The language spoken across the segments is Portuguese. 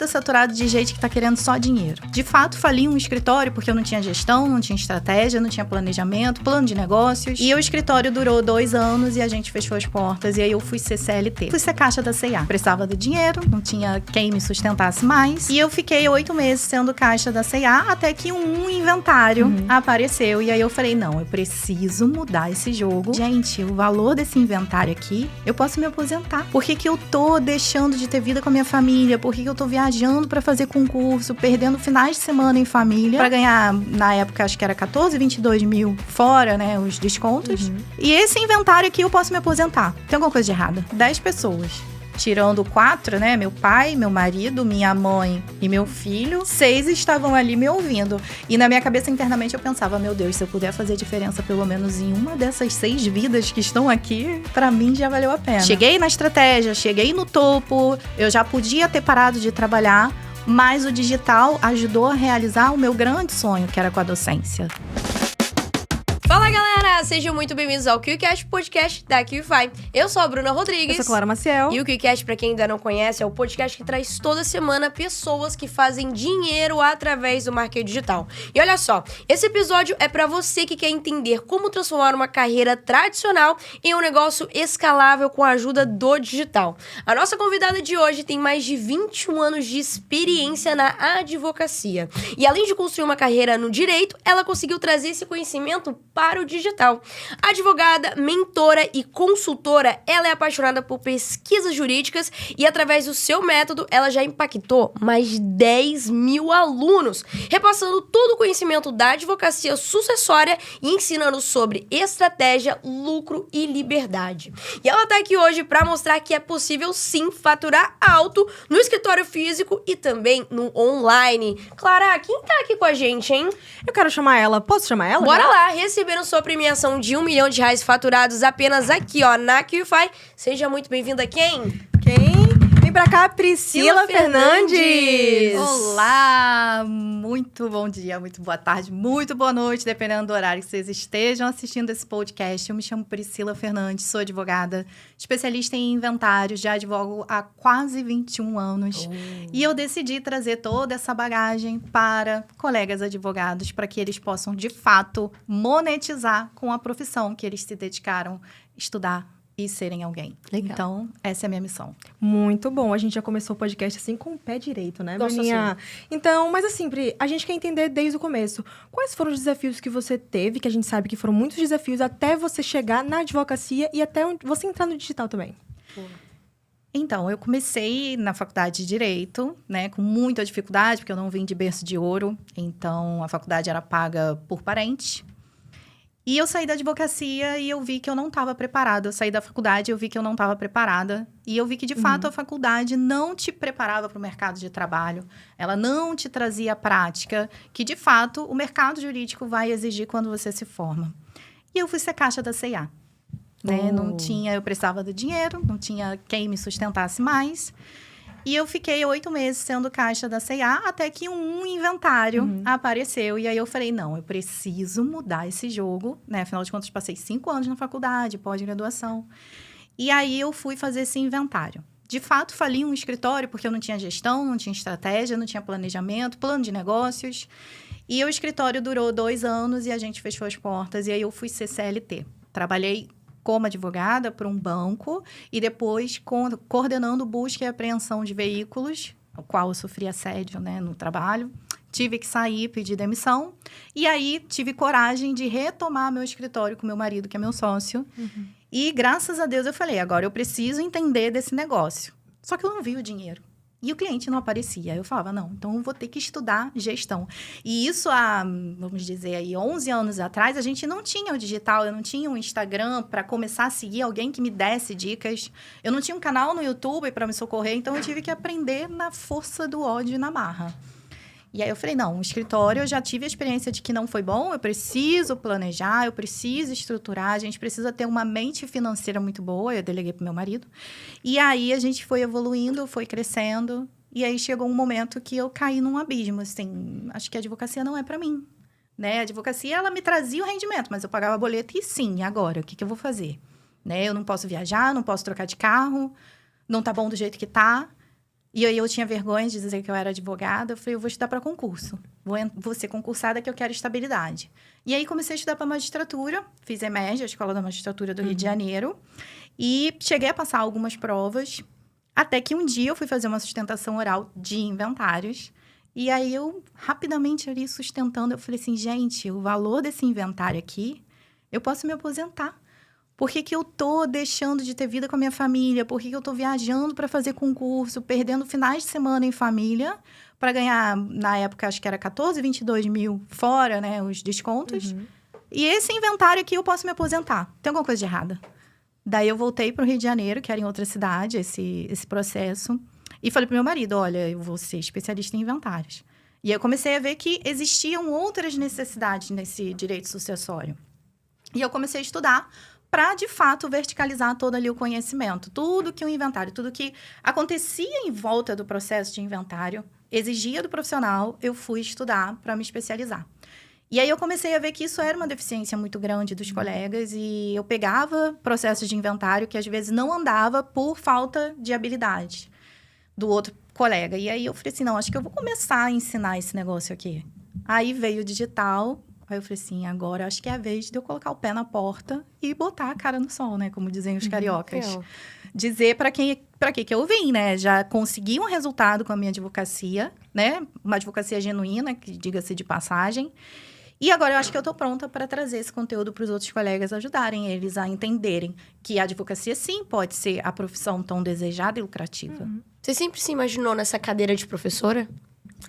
saturado de gente que tá querendo só dinheiro. De fato, fali um escritório porque eu não tinha gestão, não tinha estratégia, não tinha planejamento, plano de negócios. E o escritório durou 2 anos e a gente fechou as portas. E aí eu fui ser CLT. Fui ser caixa da C&A. Precisava do dinheiro, não tinha quem me sustentasse mais. E eu fiquei 8 meses sendo caixa da C&A até que um inventário apareceu. E aí eu falei, não, eu preciso mudar esse jogo. Gente, o valor desse inventário aqui, eu posso me aposentar. Por que que eu tô deixando de ter vida com a minha família? Por que que eu tô viajando pra fazer concurso, perdendo finais de semana em família pra ganhar, na época, acho que era 14, 22 mil fora, né, os descontos. E esse inventário aqui eu posso me aposentar. Tem alguma coisa de errada? 10 pessoas. Tirando 4, né? Meu pai, meu marido, minha mãe e meu filho. 6 estavam ali me ouvindo. E na minha cabeça, internamente, eu pensava, meu Deus, se eu puder fazer diferença pelo menos em uma dessas 6 vidas que estão aqui, pra mim já valeu a pena. Cheguei na estratégia, cheguei no topo, eu já podia ter parado de trabalhar, mas o digital ajudou a realizar o meu grande sonho, que era com a docência. Fala, galera! Sejam muito bem-vindos ao QCast Podcast da QFI. Eu sou a Bruna Rodrigues. Eu sou a Clara Maciel. E o QCast, pra quem ainda não conhece, é o podcast que traz toda semana pessoas que fazem dinheiro através do marketing digital. E olha só, esse episódio é pra você que quer entender como transformar uma carreira tradicional em um negócio escalável com a ajuda do digital. A nossa convidada de hoje tem mais de 21 anos de experiência na advocacia. E além de construir uma carreira no direito, ela conseguiu trazer esse conhecimento para o digital. Advogada, mentora e consultora, ela é apaixonada por pesquisas jurídicas e através do seu método, ela já impactou mais de 10 mil alunos, repassando todo o conhecimento da advocacia sucessória e ensinando sobre estratégia, lucro e liberdade. E ela tá aqui hoje para mostrar que é possível sim faturar alto no escritório físico e também no online. Clara, quem tá aqui com a gente, hein? Eu quero chamar ela. Posso chamar ela? Bora lá, recebendo sua premiação de R$1 milhão faturados apenas aqui, ó, na QFI. Seja muito bem-vinda quem? Vem pra cá, Priscila Fernandes. Olá! Muito bom dia, muito boa tarde, muito boa noite, dependendo do horário que vocês estejam assistindo esse podcast. Eu me chamo Priscila Fernandes, sou advogada, especialista em inventários, já advogo há quase 21 anos. E eu decidi trazer toda essa bagagem para colegas advogados, para que eles possam, de fato, monetizar com a profissão que eles se dedicaram a estudar e serem alguém. Legal. Então, essa é a minha missão. Muito bom. A gente já começou o podcast assim com o pé direito, né, Bruninha? Então, mas assim, Pri, a gente quer entender desde o começo. Quais foram os desafios que você teve, que a gente sabe que foram muitos desafios, até você chegar na advocacia e até você entrar no digital também? Então, eu comecei na faculdade de Direito, né, com muita dificuldade, porque eu não vim de berço de ouro. Então, a faculdade era paga por parente. E eu saí da advocacia e eu vi que eu não estava preparada. Eu saí da faculdade e eu vi que eu não estava preparada. E eu vi que, de fato, a faculdade não te preparava para o mercado de trabalho. Ela não te trazia a prática que, de fato, o mercado jurídico vai exigir quando você se forma. E eu fui ser caixa da C&A. Né? Não tinha, eu precisava do dinheiro, não tinha quem me sustentasse mais. E eu fiquei 8 meses sendo caixa da C&A até que um inventário apareceu. E aí eu falei, não, eu preciso mudar esse jogo, né? Afinal de contas, passei 5 anos na faculdade, pós-graduação. E aí eu fui fazer esse inventário. De fato, fali um escritório porque eu não tinha gestão, não tinha estratégia, não tinha planejamento, plano de negócios. E o escritório durou 2 anos e a gente fechou as portas. E aí eu fui ser CLT. Trabalhei como advogada para um banco e depois coordenando busca e apreensão de veículos, o qual eu sofri assédio, né, no trabalho. Tive que sair, pedir demissão. E aí, tive coragem de retomar meu escritório com meu marido, que é meu sócio. E, graças a Deus, eu falei, agora eu preciso entender desse negócio. Só que eu não vi o dinheiro. E o cliente não aparecia. Eu falava, não, então eu vou ter que estudar gestão. E isso há, vamos dizer aí, 11 anos atrás, a gente não tinha o digital, eu não tinha um Instagram para começar a seguir alguém que me desse dicas. Eu não tinha um canal no YouTube para me socorrer, então eu tive que aprender na força do ódio e na marra. E aí eu falei, não, o escritório eu já tive a experiência de que não foi bom, eu preciso planejar, eu preciso estruturar, a gente precisa ter uma mente financeira muito boa, eu deleguei pro meu marido. E aí a gente foi evoluindo, foi crescendo, e aí chegou um momento que eu caí num abismo, assim, acho que a advocacia não é para mim, né? A advocacia, ela me trazia o rendimento, mas eu pagava boleto e sim, agora, o que eu vou fazer? Né? Eu não posso viajar, não posso trocar de carro, não tá bom do jeito que tá. E aí eu tinha vergonha de dizer que eu era advogada. Eu falei, eu vou estudar para concurso. Vou ser concursada que eu quero estabilidade. E aí comecei a estudar para magistratura. Fiz EMEG, a Escola da Magistratura do Rio de Janeiro. E cheguei a passar algumas provas. Até que um dia eu fui fazer uma sustentação oral de inventários. E aí eu, rapidamente ali sustentando, eu falei assim, gente, o valor desse inventário aqui, eu posso me aposentar. Por que eu tô deixando de ter vida com a minha família? Por que eu tô viajando para fazer concurso, perdendo finais de semana em família, para ganhar, na época, acho que era 14, 22 mil fora, né, os descontos. E esse inventário aqui eu posso me aposentar. Tem alguma coisa de errada? Daí eu voltei para o Rio de Janeiro, que era em outra cidade, esse processo. E falei pro meu marido, olha, eu vou ser especialista em inventários. E aí eu comecei a ver que existiam outras necessidades nesse direito sucessório. E eu comecei a estudar para, de fato, verticalizar todo ali o conhecimento. Tudo que o inventário, tudo que acontecia em volta do processo de inventário, exigia do profissional, eu fui estudar para me especializar. E aí eu comecei a ver que isso era uma deficiência muito grande dos colegas e eu pegava processos de inventário que às vezes não andava por falta de habilidade do outro colega. E aí eu falei assim, não, acho que eu vou começar a ensinar esse negócio aqui. Aí veio o digital, aí eu falei assim, agora acho que é a vez de eu colocar o pé na porta e botar a cara no sol, né? Como dizem os cariocas. Real. Dizer para que eu vim, né? Já consegui um resultado com a minha advocacia, né? Uma advocacia genuína, que diga-se de passagem. E agora eu acho que eu estou pronta para trazer esse conteúdo para os outros colegas, ajudarem eles a entenderem que a advocacia, sim, pode ser a profissão tão desejada e lucrativa. Você sempre se imaginou nessa cadeira de professora?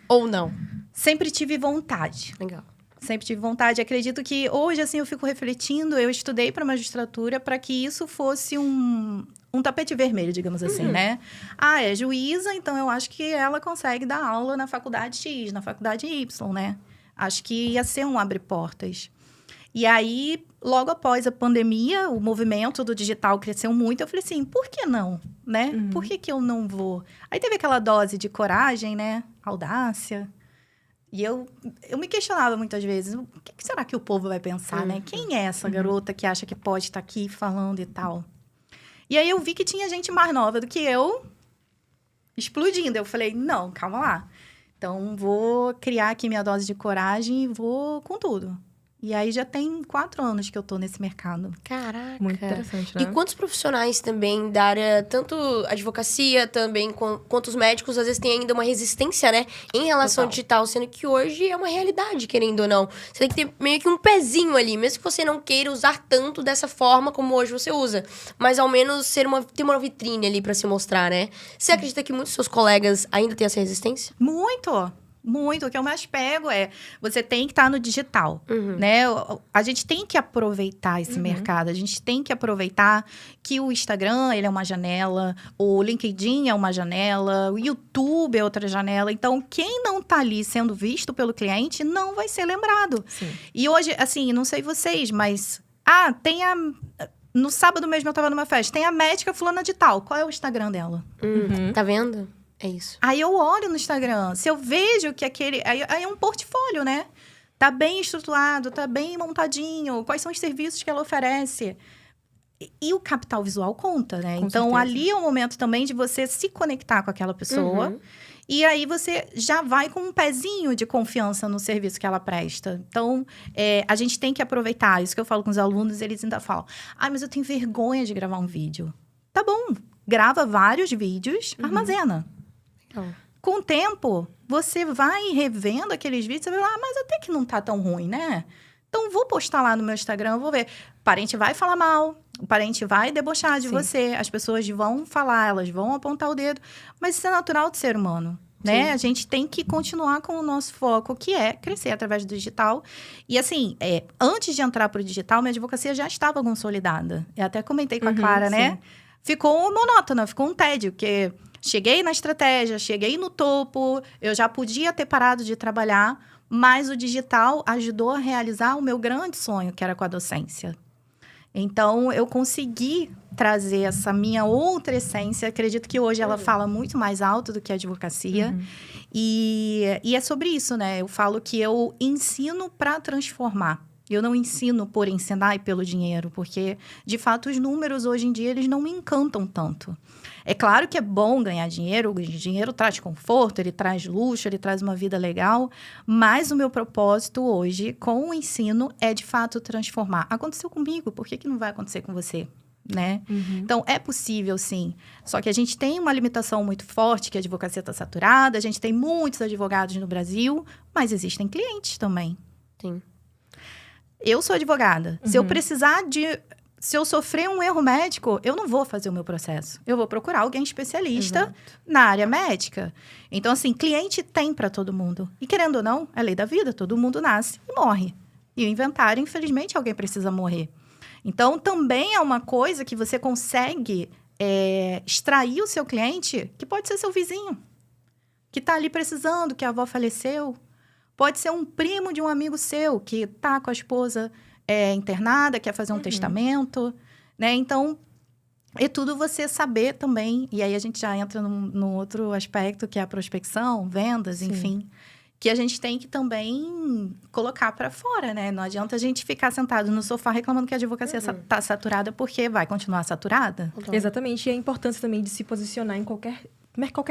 Ou não? Sempre tive vontade. Legal. Sempre tive vontade. Acredito que hoje, assim, eu fico refletindo. Eu estudei para magistratura para que isso fosse um tapete vermelho, digamos assim, né? Ah, é juíza, então eu acho que ela consegue dar aula na faculdade X, na faculdade Y, né? Acho que ia ser um abre-portas. E aí, logo após a pandemia, o movimento do digital cresceu muito. Eu falei assim, por que não, né? Por que eu não vou? Aí teve aquela dose de coragem, né? Audácia. E eu me questionava muitas vezes, o que será que o povo vai pensar, né? Quem é essa garota que acha que pode estar aqui falando e tal? E aí eu vi que tinha gente mais nova do que eu explodindo. Eu falei, não, calma lá. Então, vou criar aqui minha dose de coragem e vou com tudo. E aí, já tem 4 anos que eu tô nesse mercado. Caraca. Muito interessante, né? E quantos profissionais também da área, tanto advocacia também, quanto os médicos, às vezes tem ainda uma resistência, né? Em relação ao digital, sendo que hoje é uma realidade, querendo ou não. Você tem que ter meio que um pezinho ali, mesmo que você não queira usar tanto dessa forma como hoje você usa. Mas ao menos ter uma vitrine ali pra se mostrar, né? Você acredita que muitos dos seus colegas ainda têm essa resistência? Muito! Muito. O que eu mais pego é... Você tem que estar no digital, né? A gente tem que aproveitar esse mercado. A gente tem que aproveitar que o Instagram, ele é uma janela. O LinkedIn é uma janela. O YouTube é outra janela. Então, quem não tá ali sendo visto pelo cliente, não vai ser lembrado. Sim. E hoje, assim, não sei vocês, mas... tem a... No sábado mesmo eu tava numa festa. Tem a médica fulana de tal. Qual é o Instagram dela? Tá vendo? É isso. Aí eu olho no Instagram, se eu vejo que aquele... Aí é um portfólio, né? Tá bem estruturado, tá bem montadinho. Quais são os serviços que ela oferece? E o capital visual conta, né? Com então, certeza. ali é o momento também de você se conectar com aquela pessoa. E aí, você já vai com um pezinho de confiança no serviço que ela presta. Então, a gente tem que aproveitar. Isso que eu falo com os alunos, eles ainda falam... mas eu tenho vergonha de gravar um vídeo. Tá bom, grava vários vídeos, armazena. Com o tempo, você vai revendo aqueles vídeos, você vai falar, mas até que não tá tão ruim, né? Então, vou postar lá no meu Instagram, vou ver. O parente vai falar mal, o parente vai debochar de você, as pessoas vão falar, elas vão apontar o dedo. Mas isso é natural do ser humano, né? Sim. A gente tem que continuar com o nosso foco, que é crescer através do digital. E assim, antes de entrar pro digital, minha advocacia já estava consolidada. Eu até comentei com a Clara, né? Ficou monótona, ficou um tédio, porque... Cheguei na estratégia, cheguei no topo, eu já podia ter parado de trabalhar, mas o digital ajudou a realizar o meu grande sonho, que era com a docência. Então, eu consegui trazer essa minha outra essência. Acredito que hoje ela fala muito mais alto do que a advocacia. E é sobre isso, né? Eu falo que eu ensino para transformar. Eu não ensino por ensinar e pelo dinheiro, porque, de fato, os números hoje em dia, eles não me encantam tanto. É claro que é bom ganhar dinheiro, o dinheiro traz conforto, ele traz luxo, ele traz uma vida legal, mas o meu propósito hoje com o ensino é, de fato, transformar. Aconteceu comigo, por que não vai acontecer com você? Né? Então, é possível, sim. Só que a gente tem uma limitação muito forte, que a advocacia está saturada, a gente tem muitos advogados no Brasil, mas existem clientes também. Sim. Eu sou advogada. Se eu sofrer um erro médico, eu não vou fazer o meu processo. Eu vou procurar alguém especialista na área médica. Então, assim, cliente tem para todo mundo. E, querendo ou não, é lei da vida. Todo mundo nasce e morre. E o inventário, infelizmente, alguém precisa morrer. Então, também é uma coisa que você consegue extrair o seu cliente, que pode ser seu vizinho, que está ali precisando, que a avó faleceu. Pode ser um primo de um amigo seu, que está com a esposa internada, quer fazer um testamento, né? Então, é tudo você saber também. E aí, a gente já entra num outro aspecto, que é a prospecção, vendas, enfim. Que a gente tem que também colocar para fora, né? Não adianta a gente ficar sentado no sofá reclamando que a advocacia está saturada, porque vai continuar saturada. Exatamente. E a importância também de se posicionar em qualquer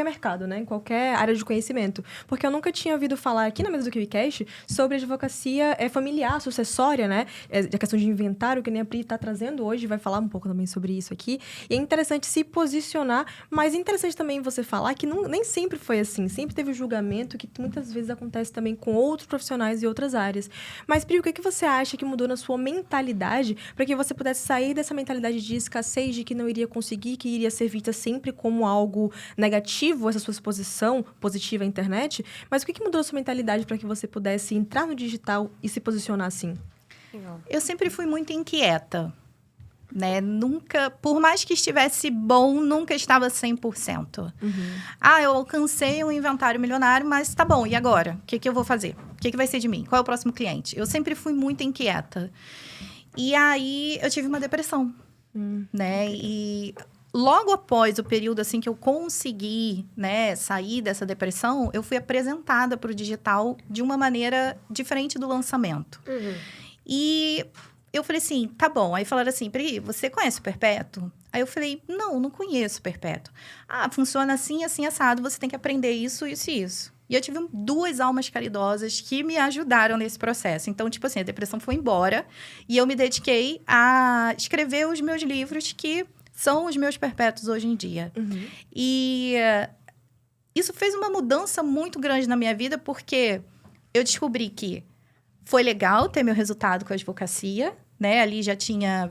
mercado, né? Em qualquer área de conhecimento. Porque eu nunca tinha ouvido falar aqui na mesa do KiwiCast sobre advocacia familiar, sucessória, né? A questão de inventário, que nem a Pri está trazendo hoje, vai falar um pouco também sobre isso aqui. E é interessante se posicionar, mas é interessante também você falar que nem sempre foi assim. Sempre teve o julgamento, que muitas vezes acontece também com outros profissionais e outras áreas. Mas, Pri, o que você acha que mudou na sua mentalidade para que você pudesse sair dessa mentalidade de escassez, de que não iria conseguir, que iria ser vista sempre como algo negativo, essa sua exposição positiva à internet, mas o que mudou a sua mentalidade para que você pudesse entrar no digital e se posicionar assim? Eu sempre fui muito inquieta, né? Nunca, por mais que estivesse bom, nunca estava 100%. Eu alcancei um inventário milionário, mas tá bom, e agora? O que eu vou fazer? O que vai ser de mim? Qual é o próximo cliente? Eu sempre fui muito inquieta. E aí, eu tive uma depressão, né? E logo após o período, assim, que eu consegui, né, sair dessa depressão, eu fui apresentada para o digital de uma maneira diferente do lançamento. E eu falei assim, tá bom. Aí falaram assim, Pri, você conhece o Perpétuo? Aí eu falei, não conheço o Perpétuo. Funciona assim, assim, assado, você tem que aprender isso, isso e isso. E eu tive 2 almas caridosas que me ajudaram nesse processo. Então, tipo assim, a depressão foi embora e eu me dediquei a escrever os meus livros que são os meus perpétuos hoje em dia. E isso fez uma mudança muito grande na minha vida, porque eu descobri que foi legal ter meu resultado com a advocacia, né? Ali já tinha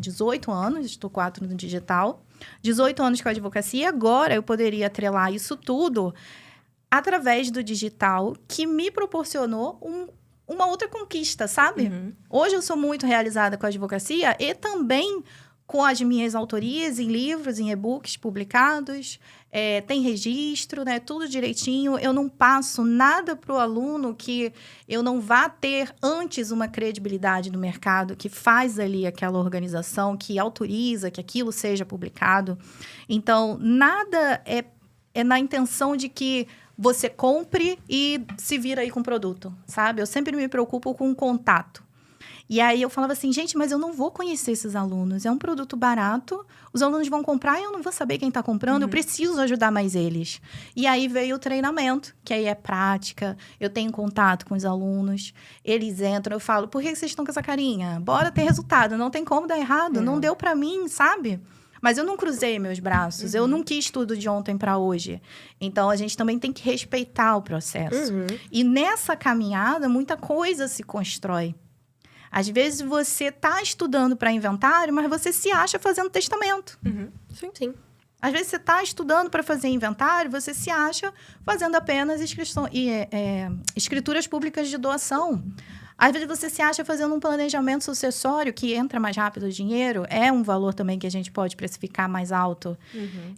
18 anos, estou 4 no digital. 18 anos com a advocacia, agora eu poderia atrelar isso tudo através do digital, que me proporcionou uma outra conquista, sabe? Hoje eu sou muito realizada com a advocacia e também com as minhas autorias em livros, em e-books publicados, tem registro, né? Tudo direitinho. Eu não passo nada para o aluno que eu não vá ter antes uma credibilidade no mercado, que faz ali aquela organização, que autoriza que aquilo seja publicado. Então, nada é na intenção de que você compre e se vira aí com o produto, sabe? Eu sempre me preocupo com o contato. E aí eu falava assim, gente, mas eu não vou conhecer esses alunos. É um produto barato, os alunos vão comprar e eu não vou saber quem está comprando. Eu preciso ajudar mais eles. E aí veio o treinamento, que aí é prática. Eu tenho contato com os alunos. Eles entram, eu falo, por que vocês estão com essa carinha? Bora ter resultado, não tem como dar errado. Não deu para mim, sabe? Mas eu não cruzei meus braços. Eu não quis tudo de ontem para hoje. Então, a gente também tem que respeitar o processo. E nessa caminhada, muita coisa se constrói. Às vezes, você está estudando para inventário, mas você se acha fazendo testamento. Sim. Às vezes, você está estudando para fazer inventário, você se acha fazendo apenas escrituras públicas de doação. Às vezes, você se acha fazendo um planejamento sucessório, que entra mais rápido o dinheiro. É um valor também que a gente pode precificar mais alto.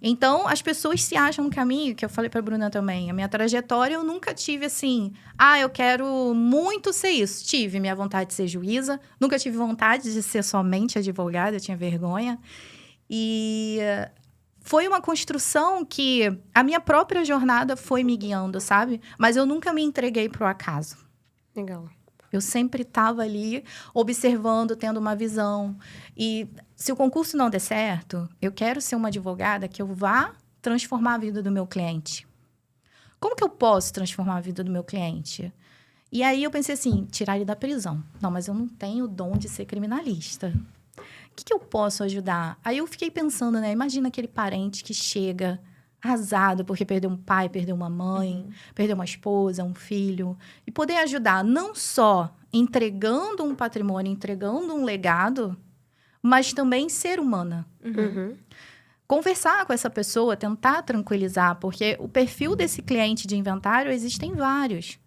Então, as pessoas se acham no caminho, que eu falei para a Bruna também. A minha trajetória, eu nunca tive assim... eu quero muito ser isso. Tive minha vontade de ser juíza. Nunca tive vontade de ser somente advogada. Eu tinha vergonha. E foi uma construção que a minha própria jornada foi me guiando, sabe? Mas eu nunca me entreguei pro acaso. Legal. Eu sempre estava ali observando, tendo uma visão. E se o concurso não der certo, eu quero ser uma advogada que eu vá transformar a vida do meu cliente. Como que eu posso transformar a vida do meu cliente? E aí eu pensei assim, tirar ele da prisão. Não, mas eu não tenho o dom de ser criminalista. O que eu posso ajudar? Aí eu fiquei pensando, né? Imagina aquele parente que chega arrasado porque perdeu um pai, perdeu uma mãe, perdeu uma esposa, um filho. E poder ajudar não só entregando um patrimônio, entregando um legado, mas também ser humana. Conversar com essa pessoa, tentar tranquilizar, porque o perfil desse cliente de inventário existem vários.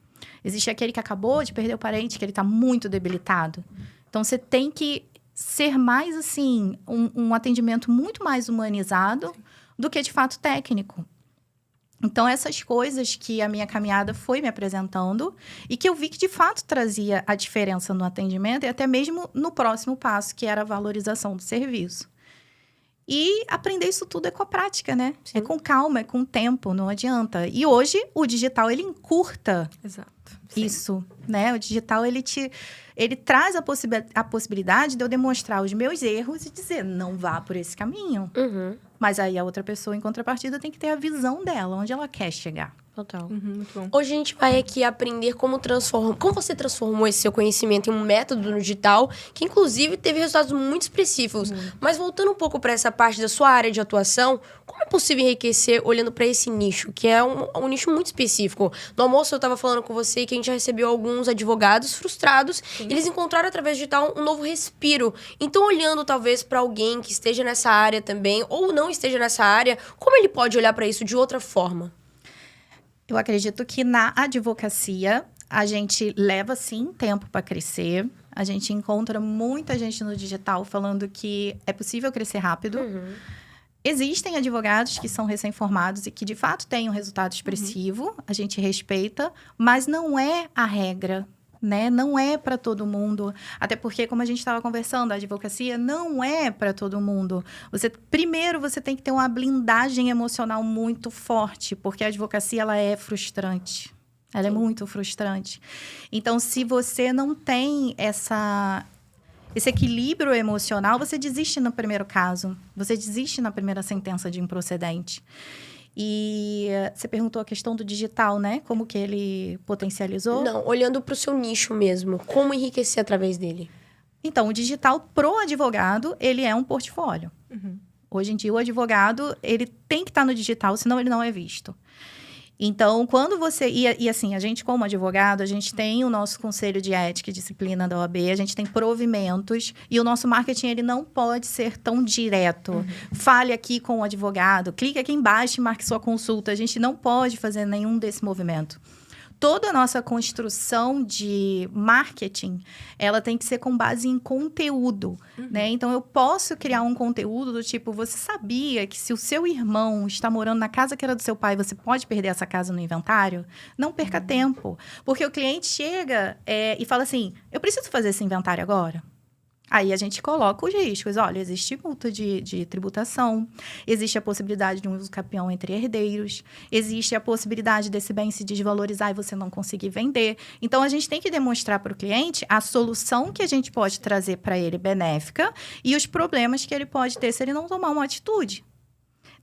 Existe aquele que acabou de perder o parente, que ele está muito debilitado. Então, você tem que ser mais, assim, um atendimento muito mais humanizado do que, de fato, técnico. Então, essas coisas que a minha caminhada foi me apresentando e que eu vi que, de fato, trazia a diferença no atendimento e até mesmo no próximo passo, que era a valorização do serviço. E aprender isso tudo é com a prática, né? Sim. É com calma, é com tempo, não adianta. E hoje, o digital, ele encurta isso, né? O digital, ele traz a possibilidade de eu demonstrar os meus erros e dizer, não vá por esse caminho. Mas aí a outra pessoa, em contrapartida, tem que ter a visão dela, onde ela quer chegar. Total. Muito bom. Hoje a gente vai aqui aprender como você transformou esse seu conhecimento em um método no digital, que inclusive teve resultados muito expressivos. Mas voltando um pouco para essa parte da sua área de atuação, como é possível enriquecer olhando para esse nicho, que é um nicho muito específico? No almoço eu estava falando com você que a gente já recebeu alguns advogados frustrados, e eles encontraram através do digital um novo respiro. Então, olhando talvez para alguém que esteja nessa área também, ou não esteja nessa área, como ele pode olhar para isso de outra forma? Eu acredito que na advocacia a gente leva, sim, tempo para crescer. A gente encontra muita gente no digital falando que é possível crescer rápido. Existem advogados que são recém-formados e que, de fato, têm um resultado expressivo. A gente respeita, mas não é a regra, né? Não é para todo mundo. Até porque, como a gente estava conversando, a advocacia não é para todo mundo. Primeiro, você tem que ter uma blindagem emocional muito forte, porque a advocacia, ela é frustrante. Ela é muito frustrante. Então, se você não tem esse equilíbrio emocional, você desiste no primeiro caso. Você desiste na primeira sentença de improcedente. E você perguntou a questão do digital, né? Como que ele potencializou? Não, olhando para o seu nicho mesmo. Como enriquecer através dele? Então, o digital pro advogado, ele é um portfólio. Hoje em dia, o advogado, ele tem que estar no digital, senão ele não é visto. Então, quando você... E assim, a gente, como advogado, a gente tem o nosso conselho de ética e disciplina da OAB, a gente tem provimentos, e o nosso marketing, ele não pode ser tão direto. Fale aqui com o advogado, clique aqui embaixo e marque sua consulta. A gente não pode fazer nenhum desse movimento. Toda a nossa construção de marketing, ela tem que ser com base em conteúdo, né? Então, eu posso criar um conteúdo do tipo, você sabia que se o seu irmão está morando na casa que era do seu pai, você pode perder essa casa no inventário? Não perca tempo. Porque o cliente chega e fala assim, eu preciso fazer esse inventário agora? Aí a gente coloca os riscos. Olha, existe multa de tributação, existe a possibilidade de um uso capião entre herdeiros, existe a possibilidade desse bem se desvalorizar e você não conseguir vender. Então, a gente tem que demonstrar para o cliente a solução que a gente pode trazer para ele benéfica e os problemas que ele pode ter se ele não tomar uma atitude.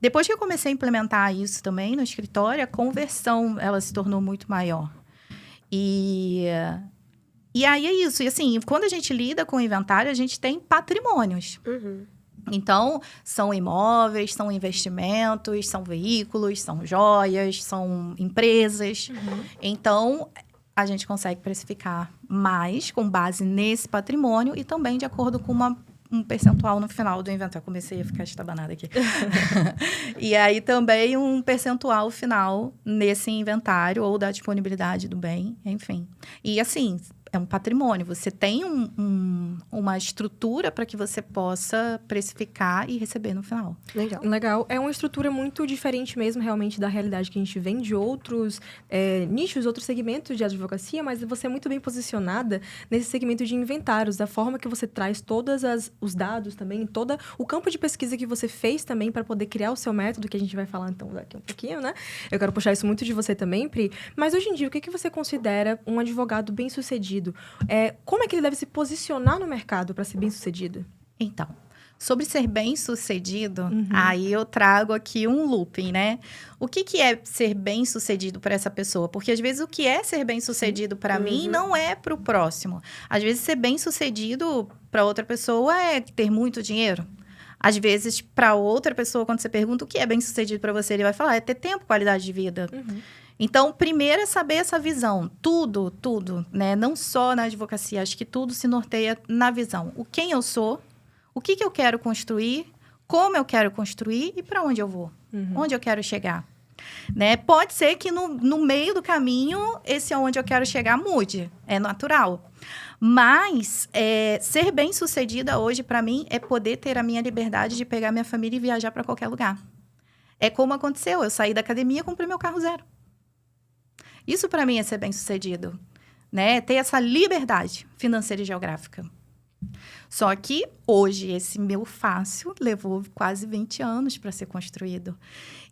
Depois que eu comecei a implementar isso também no escritório, a conversão ela se tornou muito maior. E aí é isso. E assim, quando a gente lida com o inventário, a gente tem patrimônios. Então, são imóveis, são investimentos, são veículos, são joias, são empresas. Então, a gente consegue precificar mais com base nesse patrimônio e também de acordo com um percentual no final do inventário. Comecei a ficar estabanada aqui. E aí, também um percentual final nesse inventário ou da disponibilidade do bem, enfim. E assim... É um patrimônio. Você tem uma estrutura para que você possa precificar e receber no final. Legal. É uma estrutura muito diferente mesmo, realmente, da realidade que a gente vem de outros nichos, outros segmentos de advocacia, mas você é muito bem posicionada nesse segmento de inventários, da forma que você traz todos os dados também, todo o campo de pesquisa que você fez também para poder criar o seu método, que a gente vai falar, então, daqui um pouquinho, né? Eu quero puxar isso muito de você também, Pri. Mas, hoje em dia, o que você considera um advogado bem-sucedido bem-sucedido, como é que ele deve se posicionar no mercado para ser bem-sucedido? Então, sobre ser bem-sucedido, aí eu trago aqui um looping, né? O que é ser bem-sucedido para essa pessoa? Porque, às vezes, o que é ser bem-sucedido para mim não é para o próximo. Às vezes, ser bem-sucedido para outra pessoa é ter muito dinheiro. Às vezes, para outra pessoa, quando você pergunta o que é bem-sucedido para você, ele vai falar, é ter tempo, qualidade de vida. Então, primeiro é saber essa visão. Tudo, né? Não só na advocacia, acho que tudo se norteia na visão. O quem eu sou, o que eu quero construir, como eu quero construir e para onde eu vou. Onde eu quero chegar. Né? Pode ser que no meio do caminho, esse aonde eu quero chegar mude. É natural. Mas ser bem-sucedida hoje, para mim, é poder ter a minha liberdade de pegar minha família e viajar para qualquer lugar. É como aconteceu. Eu saí da academia e comprei meu carro zero. Isso, para mim, é ser bem-sucedido. Né? Ter essa liberdade financeira e geográfica. Só que hoje esse meu fácil levou quase 20 anos para ser construído.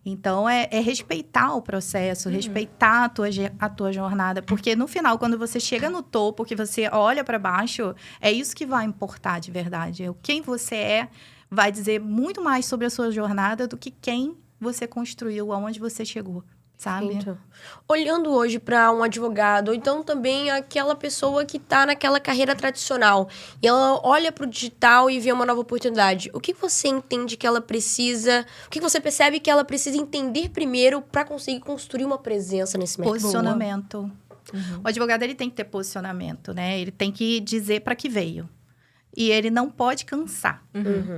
Então, é respeitar o processo, respeitar a tua jornada. Porque no final, quando você chega no topo, que você olha para baixo, é isso que vai importar de verdade. Quem você é vai dizer muito mais sobre a sua jornada do que quem você construiu, aonde você chegou. Sabe? Então, olhando hoje para um advogado, ou então também aquela pessoa que está naquela carreira tradicional, e ela olha para o digital e vê uma nova oportunidade, o que você entende que ela precisa, o que você percebe que ela precisa entender primeiro para conseguir construir uma presença nesse mercado? Posicionamento. O advogado, ele tem que ter posicionamento, né? Ele tem que dizer para que veio. E ele não pode cansar.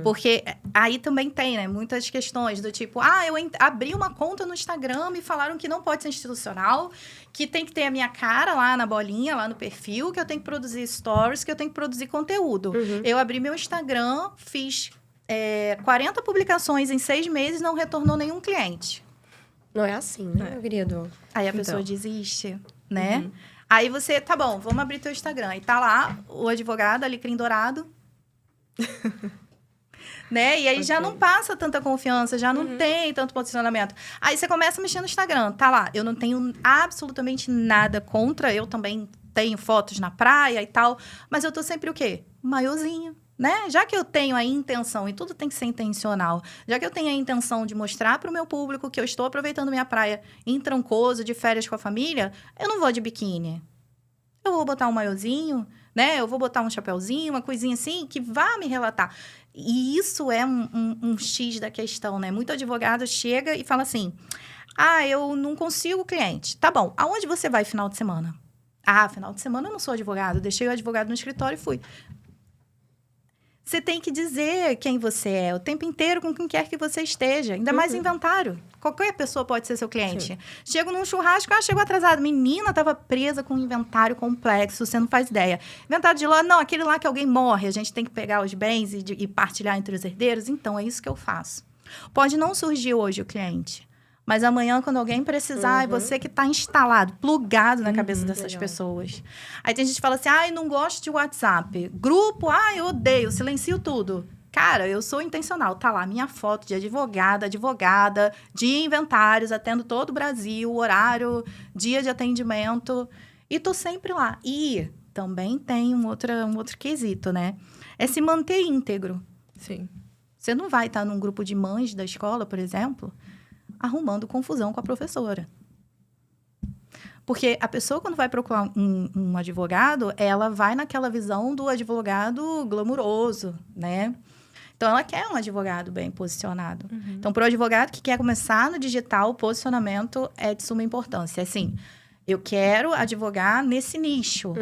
Porque aí também tem, né? Muitas questões do tipo... eu abri uma conta no Instagram e falaram que não pode ser institucional, que tem que ter a minha cara lá na bolinha, lá no perfil, que eu tenho que produzir stories, que eu tenho que produzir conteúdo. Eu abri meu Instagram, fiz 40 publicações em 6 meses, não retornou nenhum cliente. Não é assim, né, meu querido? Aí a pessoa desiste, né? Aí você, tá bom, vamos abrir teu Instagram. E tá lá o advogado, alecrim dourado. Né? E aí já não passa tanta confiança, já não tem tanto posicionamento. Aí você começa a mexer no Instagram, tá lá. Eu não tenho absolutamente nada contra, eu também tenho fotos na praia e tal. Mas eu tô sempre o quê? Maiôzinho. Né? Já que eu tenho a intenção, e tudo tem que ser intencional, já que eu tenho a intenção de mostrar para o meu público que eu estou aproveitando minha praia em Trancoso, de férias com a família, eu não vou de biquíni. Eu vou botar um maiôzinho, né? Eu vou botar um chapéuzinho, uma coisinha assim, que vá me relatar. E isso é um X da questão, né? Muito advogado chega e fala assim, eu não consigo cliente. Tá bom, aonde você vai final de semana? Final de semana eu não sou advogado, deixei o advogado no escritório e fui. Você tem que dizer quem você é o tempo inteiro com quem quer que você esteja. Ainda mais inventário. Qualquer pessoa pode ser seu cliente. Chego num churrasco, chegou atrasado. Menina, estava presa com um inventário complexo, você não faz ideia. Inventário de lá, não, aquele lá que alguém morre, a gente tem que pegar os bens e partilhar entre os herdeiros. Então, é isso que eu faço. Pode não surgir hoje o cliente. Mas amanhã, quando alguém precisar, é você que está instalado, plugado na cabeça dessas pessoas. Aí tem gente que fala assim, não gosto de WhatsApp. Grupo, eu odeio, silencio tudo. Cara, eu sou intencional. Tá lá, minha foto de advogada, de inventários, atendo todo o Brasil, horário, dia de atendimento. E tô sempre lá. E também tem um outro quesito, né? É se manter íntegro. Sim. Você não vai estar num grupo de mães da escola, por exemplo, arrumando confusão com a professora. Porque a pessoa, quando vai procurar um advogado, ela vai naquela visão do advogado glamuroso, né? Então, ela quer um advogado bem posicionado. Então, para o advogado que quer começar no digital, o posicionamento é de suma importância. Assim, eu quero advogar nesse nicho.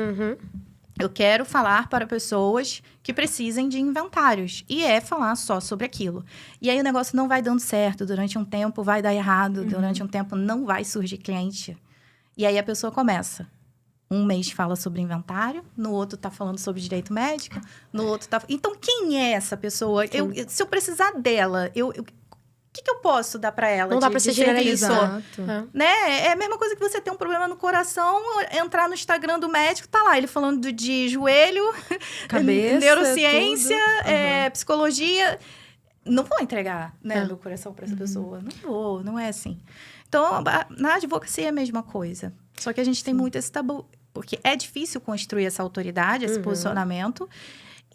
Eu quero falar para pessoas que precisem de inventários. E falar só sobre aquilo. E aí o negócio não vai dando certo. Durante um tempo vai dar errado. Durante um tempo não vai surgir cliente. E aí a pessoa começa. Um mês fala sobre inventário. No outro tá falando sobre direito médico. No outro tá... Então, quem é essa pessoa? Se eu precisar dela, o que eu posso dar para ela? Não dá para ser generalizado. Né? É a mesma coisa que você ter um problema no coração, entrar no Instagram do médico, tá lá, ele falando de joelho, cabeça, neurociência, psicologia. Não vou entregar, né, meu coração para essa pessoa. Não vou, não é assim. Então, na advocacia é a mesma coisa. Só que a gente tem muito esse tabu. Porque é difícil construir essa autoridade, esse posicionamento.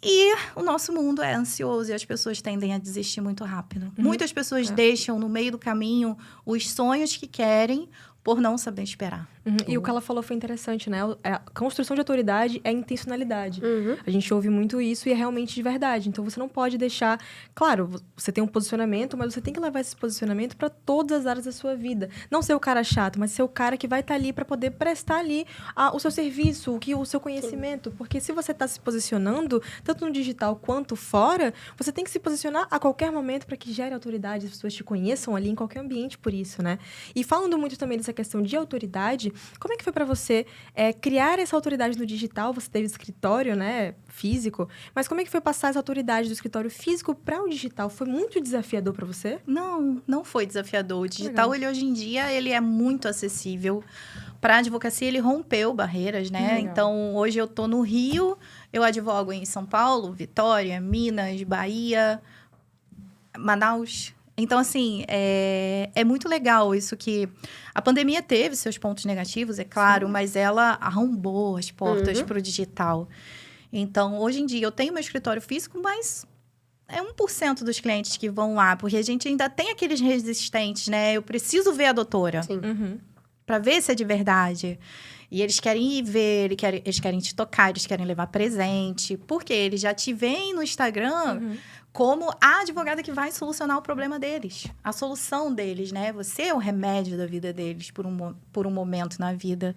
E o nosso mundo é ansioso e as pessoas tendem a desistir muito rápido. Muitas pessoas deixam no meio do caminho os sonhos que querem por não saber esperar. E o que ela falou foi interessante, né? A construção de autoridade é intencionalidade. A gente ouve muito isso e é realmente de verdade. Então, você não pode deixar... Claro, você tem um posicionamento, mas você tem que levar esse posicionamento para todas as áreas da sua vida. Não ser o cara chato, mas ser o cara que vai estar ali para poder prestar ali o seu serviço, o seu conhecimento. Porque se você está se posicionando, tanto no digital quanto fora, você tem que se posicionar a qualquer momento para que gere autoridade, as pessoas te conheçam ali em qualquer ambiente por isso, né? E falando muito também dessa questão de autoridade, como é que foi para você criar essa autoridade no digital? Você teve escritório, né, físico, mas como é que foi passar essa autoridade do escritório físico para o digital? Foi muito desafiador para você? Não foi desafiador. O digital, ele hoje em dia, ele é muito acessível. Para a advocacia, ele rompeu barreiras, né? Então, hoje eu tô no Rio, eu advogo em São Paulo, Vitória, Minas, Bahia, Manaus. Então, assim, é muito legal isso que... A pandemia teve seus pontos negativos, é claro, mas ela arrombou as portas para o digital. Então, hoje em dia, eu tenho meu escritório físico, mas é 1% dos clientes que vão lá, porque a gente ainda tem aqueles resistentes, né? Eu preciso ver a doutora. Sim. Para ver se é de verdade. E eles querem ir ver, eles querem te tocar, eles querem levar presente. Porque eles já te veem no Instagram como a advogada que vai solucionar o problema deles. A solução deles, né? Você é o remédio da vida deles por um momento na vida.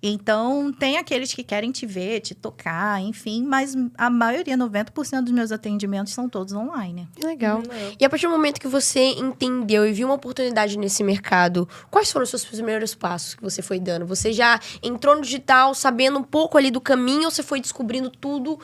Então, tem aqueles que querem te ver, te tocar, enfim. Mas a maioria, 90% dos meus atendimentos são todos online. Legal. E a partir do momento que você entendeu e viu uma oportunidade nesse mercado, quais foram os seus primeiros passos que você foi dando? Você já entrou no digital sabendo um pouco ali do caminho ou você foi descobrindo tudo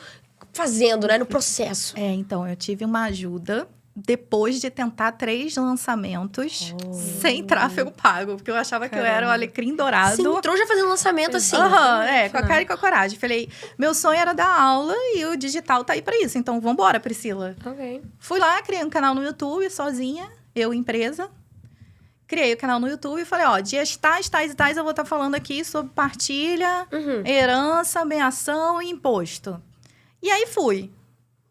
fazendo, né? No processo? Então, eu tive uma ajuda depois de tentar 3 lançamentos sem tráfego pago. Porque eu achava que eu era o alecrim dourado. Você entrou já fazendo lançamento assim. Com a cara e com a coragem. Falei, meu sonho era dar aula e o digital tá aí pra isso. Então, vambora, Priscila. Ok. Fui lá, criei um canal no YouTube sozinha, eu, empresa. Criei o canal no YouTube e falei, dias tais e tais, eu vou estar falando aqui sobre partilha, herança, benção e imposto. E aí fui.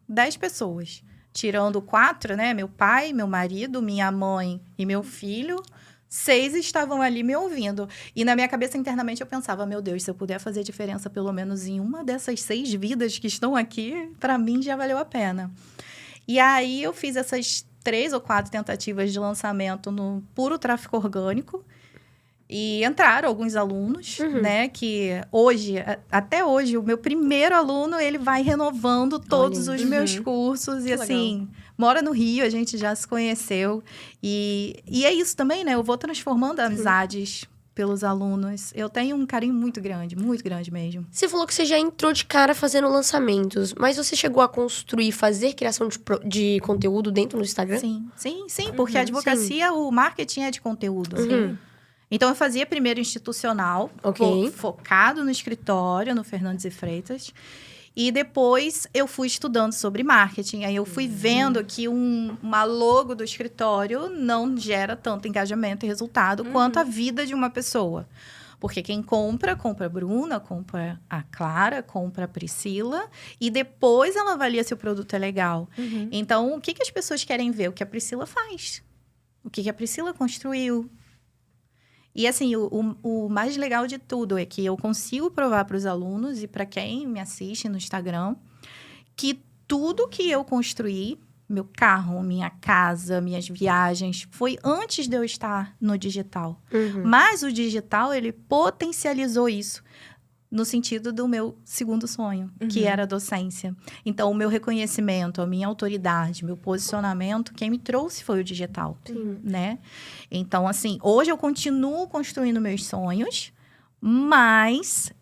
10 pessoas. Tirando 4, né? Meu pai, meu marido, minha mãe e meu filho. 6 estavam ali me ouvindo. E na minha cabeça, internamente, eu pensava, meu Deus, se eu puder fazer diferença pelo menos em uma dessas 6 vidas que estão aqui, para mim já valeu a pena. E aí, eu fiz essas 3 ou 4 tentativas de lançamento no puro tráfego orgânico. E entraram alguns alunos, né? Que hoje, até hoje, o meu primeiro aluno, ele vai renovando todos os meus cursos. E assim, mora no Rio, a gente já se conheceu. E é isso também, né? Eu vou transformando amizades pelos alunos. Eu tenho um carinho muito grande mesmo. Você falou que você já entrou de cara fazendo lançamentos, mas você chegou a construir, fazer criação de conteúdo dentro do Instagram? Sim, porque a advocacia, o marketing é de conteúdo. Então, eu fazia primeiro institucional, focado no escritório, no Fernandes e Freitas. E depois, eu fui estudando sobre marketing. Aí, eu fui vendo que uma logo do escritório não gera tanto engajamento e resultado quanto a vida de uma pessoa. Porque quem compra a Bruna, compra a Clara, compra a Priscila. E depois, ela avalia se o produto é legal. Então, o que as pessoas querem ver? O que a Priscila faz. O que a Priscila construiu. E, assim, o mais legal de tudo é que eu consigo provar para os alunos e para quem me assiste no Instagram que tudo que eu construí, meu carro, minha casa, minhas viagens, foi antes de eu estar no digital. Mas o digital, ele potencializou isso no sentido do meu segundo sonho, que era a docência. Então, o meu reconhecimento, a minha autoridade, meu posicionamento, quem me trouxe foi o digital, né? Então, assim, hoje eu continuo construindo meus sonhos, mas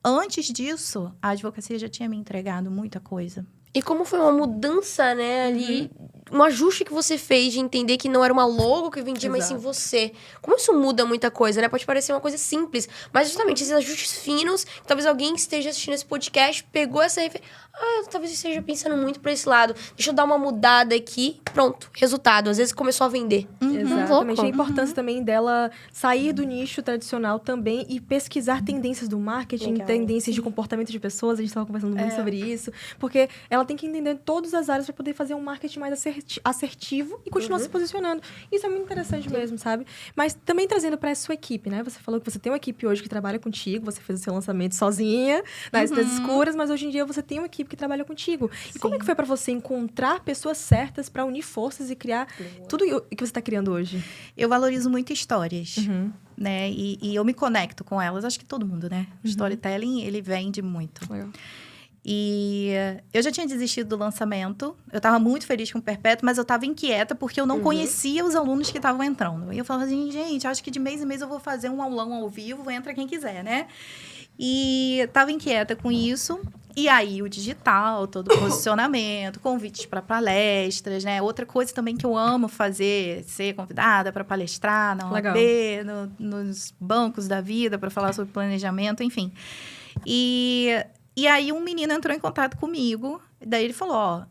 antes disso, a advocacia já tinha me entregado muita coisa. E como foi uma mudança, né, ali, um ajuste que você fez de entender que não era uma logo que vendia, mas sim você. Como isso muda muita coisa, né? Pode parecer uma coisa simples, mas justamente esses ajustes finos, talvez alguém que esteja assistindo esse podcast pegou essa referência. Talvez eu esteja pensando muito pra esse lado. Deixa eu dar uma mudada aqui. Pronto, resultado. Às vezes começou a vender. Exatamente. A importância também dela sair do nicho tradicional também e pesquisar tendências do marketing, tendências de comportamento de pessoas. A gente estava conversando muito sobre isso. Porque ela tem que entender todas as áreas para poder fazer um marketing mais assertivo e continuar se posicionando. Isso é muito interessante mesmo, sabe? Mas também trazendo para a sua equipe, né? Você falou que você tem uma equipe hoje que trabalha contigo, você fez o seu lançamento sozinha, nas escuras, mas hoje em dia você tem uma equipe que trabalha contigo. E como é que foi para você encontrar pessoas certas para unir forças e criar tudo o que você está criando hoje? Eu valorizo muito histórias, né? E eu me conecto com elas. Acho que todo mundo, né? Storytelling, ele vende muito. Legal. E eu já tinha desistido do lançamento. Eu estava muito feliz com o Perpétuo, mas eu estava inquieta porque eu não conhecia os alunos que estavam entrando. E eu falava assim, gente, acho que de mês em mês eu vou fazer um aulão ao vivo, entra quem quiser, né? E estava inquieta com isso. E aí, o digital, todo o posicionamento, convites para palestras, né? Outra coisa também que eu amo fazer, ser convidada para palestrar na OAB, nos bancos da vida, para falar sobre planejamento, enfim. E aí, um menino entrou em contato comigo. Daí, ele falou,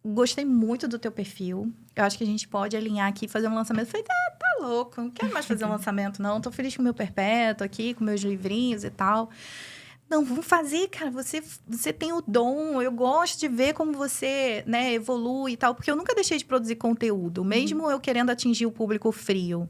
gostei muito do teu perfil. Eu acho que a gente pode alinhar aqui e fazer um lançamento. Eu falei, tá louco, não quero mais fazer um lançamento, não. Tô feliz com o meu Perpétuo aqui, com meus livrinhos e tal. Não, vamos fazer, cara. Você tem o dom. Eu gosto de ver como você, né, evolui e tal. Porque eu nunca deixei de produzir conteúdo. Mesmo eu querendo atingir o público frio.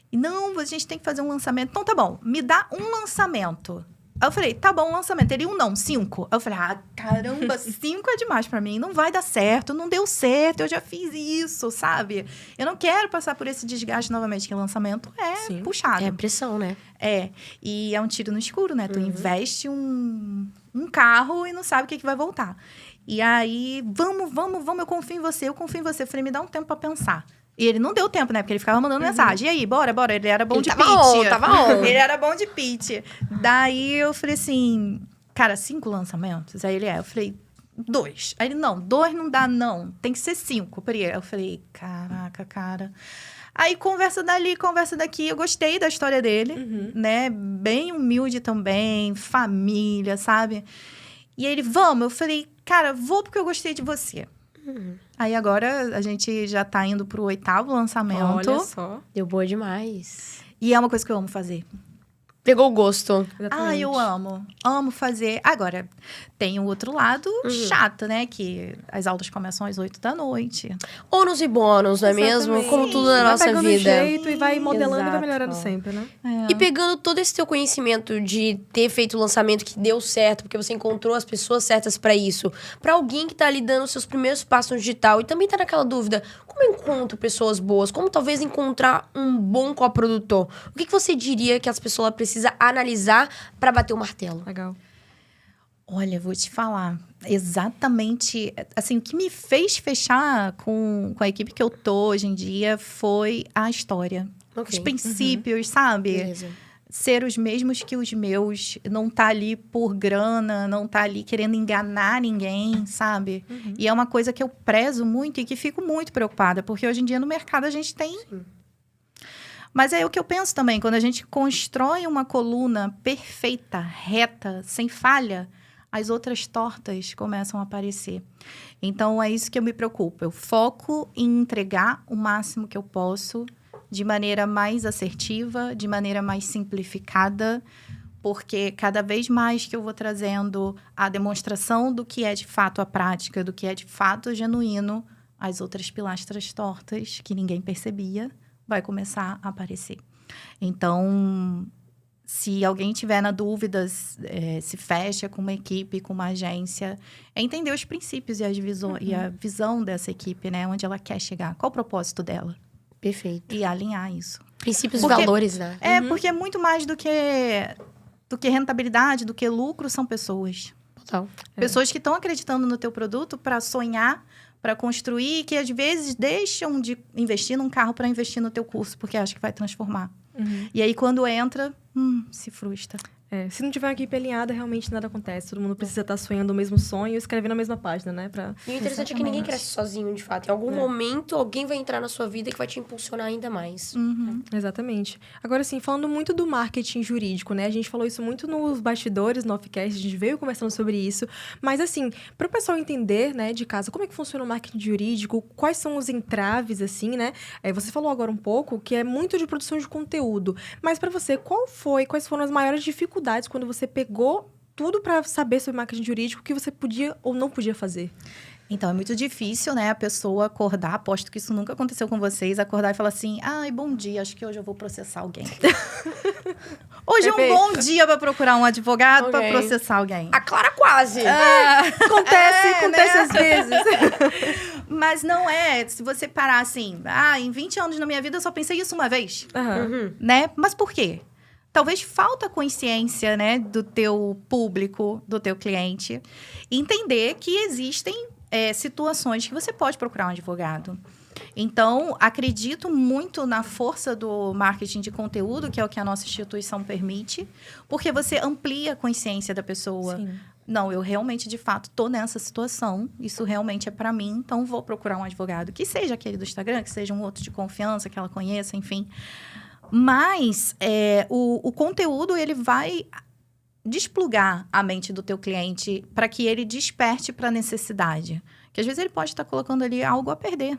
E não, a gente tem que fazer um lançamento. Então, tá bom. Me dá um lançamento. Aí eu falei, tá bom, lançamento. Ele, não, 5. Aí eu falei, caramba, 5 é demais pra mim. Não vai dar certo, não deu certo. Eu já fiz isso, sabe? Eu não quero passar por esse desgaste novamente. Que lançamento é puxado. É pressão, né? E é um tiro no escuro, né? Tu investe um carro e não sabe o que vai voltar. E aí, vamos, eu confio em você. Eu falei, me dá um tempo pra pensar. E ele não deu tempo, né? Porque ele ficava mandando mensagem. E aí, bora. Ele era bom de pitch. Tava on. Ele era bom de pitch. Daí, eu falei assim... Cara, 5 lançamentos? Aí ele eu falei, 2. Aí ele, não, 2 não dá, não. Tem que ser 5. Eu falei, caraca, cara... Aí, conversa dali, conversa daqui. Eu gostei da história dele, né? Bem humilde também, família, sabe? E ele, vamos. Eu falei, cara, vou porque eu gostei de você. Aí, agora, a gente já tá indo pro 8º lançamento. Olha só. Deu boa demais. E é uma coisa que eu amo fazer. Pegou o gosto. Exatamente. Eu amo. Amo fazer. Agora, tem o outro lado chato, né? Que as aulas começam às 8 da noite. Ônus e bônus, não é mesmo? Como tudo na nossa vai vida. Jeito e vai modelando e vai melhorando Exato. sempre, né? E pegando todo esse teu conhecimento de ter feito o lançamento que deu certo, porque você encontrou as pessoas certas pra isso, pra alguém que tá ali dando os seus primeiros passos no digital e também tá naquela dúvida, como eu encontro pessoas boas? Como talvez encontrar um bom coprodutor? O que você diria que as pessoas precisam analisar pra bater o martelo? Legal. Olha, vou te falar. Exatamente. Assim, o que me fez fechar com a equipe que eu tô hoje em dia foi a história. Okay. Os princípios, sabe? Beleza. Ser os mesmos que os meus. Não tá ali por grana, não tá ali querendo enganar ninguém, sabe? E é uma coisa que eu prezo muito e que fico muito preocupada. Porque hoje em dia no mercado a gente tem... Sim. Mas é o que eu penso também. Quando a gente constrói uma coluna perfeita, reta, sem falha... as outras tortas começam a aparecer. Então, é isso que eu me preocupo. Eu foco em entregar o máximo que eu posso, de maneira mais assertiva, de maneira mais simplificada, porque cada vez mais que eu vou trazendo a demonstração do que é de fato a prática, do que é de fato genuíno, as outras pilastras tortas, que ninguém percebia, vai começar a aparecer. Então... se alguém tiver na dúvida, se fecha com uma equipe, com uma agência, é entender os princípios e a visão dessa equipe, né? Onde ela quer chegar. Qual o propósito dela? Perfeito. E alinhar isso. Princípios e valores, né? Porque é muito mais do que rentabilidade, do que lucro, são pessoas. Total. Pessoas que estão acreditando no teu produto para sonhar, para construir, que às vezes deixam de investir num carro para investir no teu curso, porque acham que vai transformar. E aí, quando entra, se frustra. Se não tiver uma equipe alinhada, realmente nada acontece. Todo mundo precisa estar sonhando o mesmo sonho e escrevendo a mesma página, né? E o interessante é que ninguém cresce sozinho, de fato. Em algum momento, alguém vai entrar na sua vida que vai te impulsionar ainda mais. Exatamente. Agora, assim, falando muito do marketing jurídico, né? A gente falou isso muito nos bastidores, no Offcast, a gente veio conversando sobre isso. Mas, assim, para o pessoal entender, né, de casa, como é que funciona o marketing jurídico, quais são os entraves, assim, né? Você falou agora um pouco que é muito de produção de conteúdo. Mas, para você, quais foram as maiores dificuldades quando você pegou tudo para saber sobre marketing jurídico que você podia ou não podia fazer? Então, é muito difícil, né, a pessoa acordar, aposto que isso nunca aconteceu com vocês, acordar e falar assim, ai, bom dia, acho que hoje eu vou processar alguém. Hoje é um bom dia para procurar um advogado para processar alguém. A Clara quase. Acontece né? Às vezes. Mas não é, se você parar assim, em 20 anos na minha vida eu só pensei isso uma vez, né? Mas por quê? Talvez falta consciência, né, do teu público, do teu cliente. E entender que existem situações que você pode procurar um advogado. Então, acredito muito na força do marketing de conteúdo, que é o que a nossa instituição permite, porque você amplia a consciência da pessoa. Sim. Não, eu realmente, de fato, tô nessa situação. Isso realmente é para mim, então vou procurar um advogado. Que seja aquele do Instagram, que seja um outro de confiança, que ela conheça, enfim. Mas o conteúdo, ele vai desplugar a mente do teu cliente para que ele desperte para a necessidade. Que às vezes ele pode estar colocando ali algo a perder.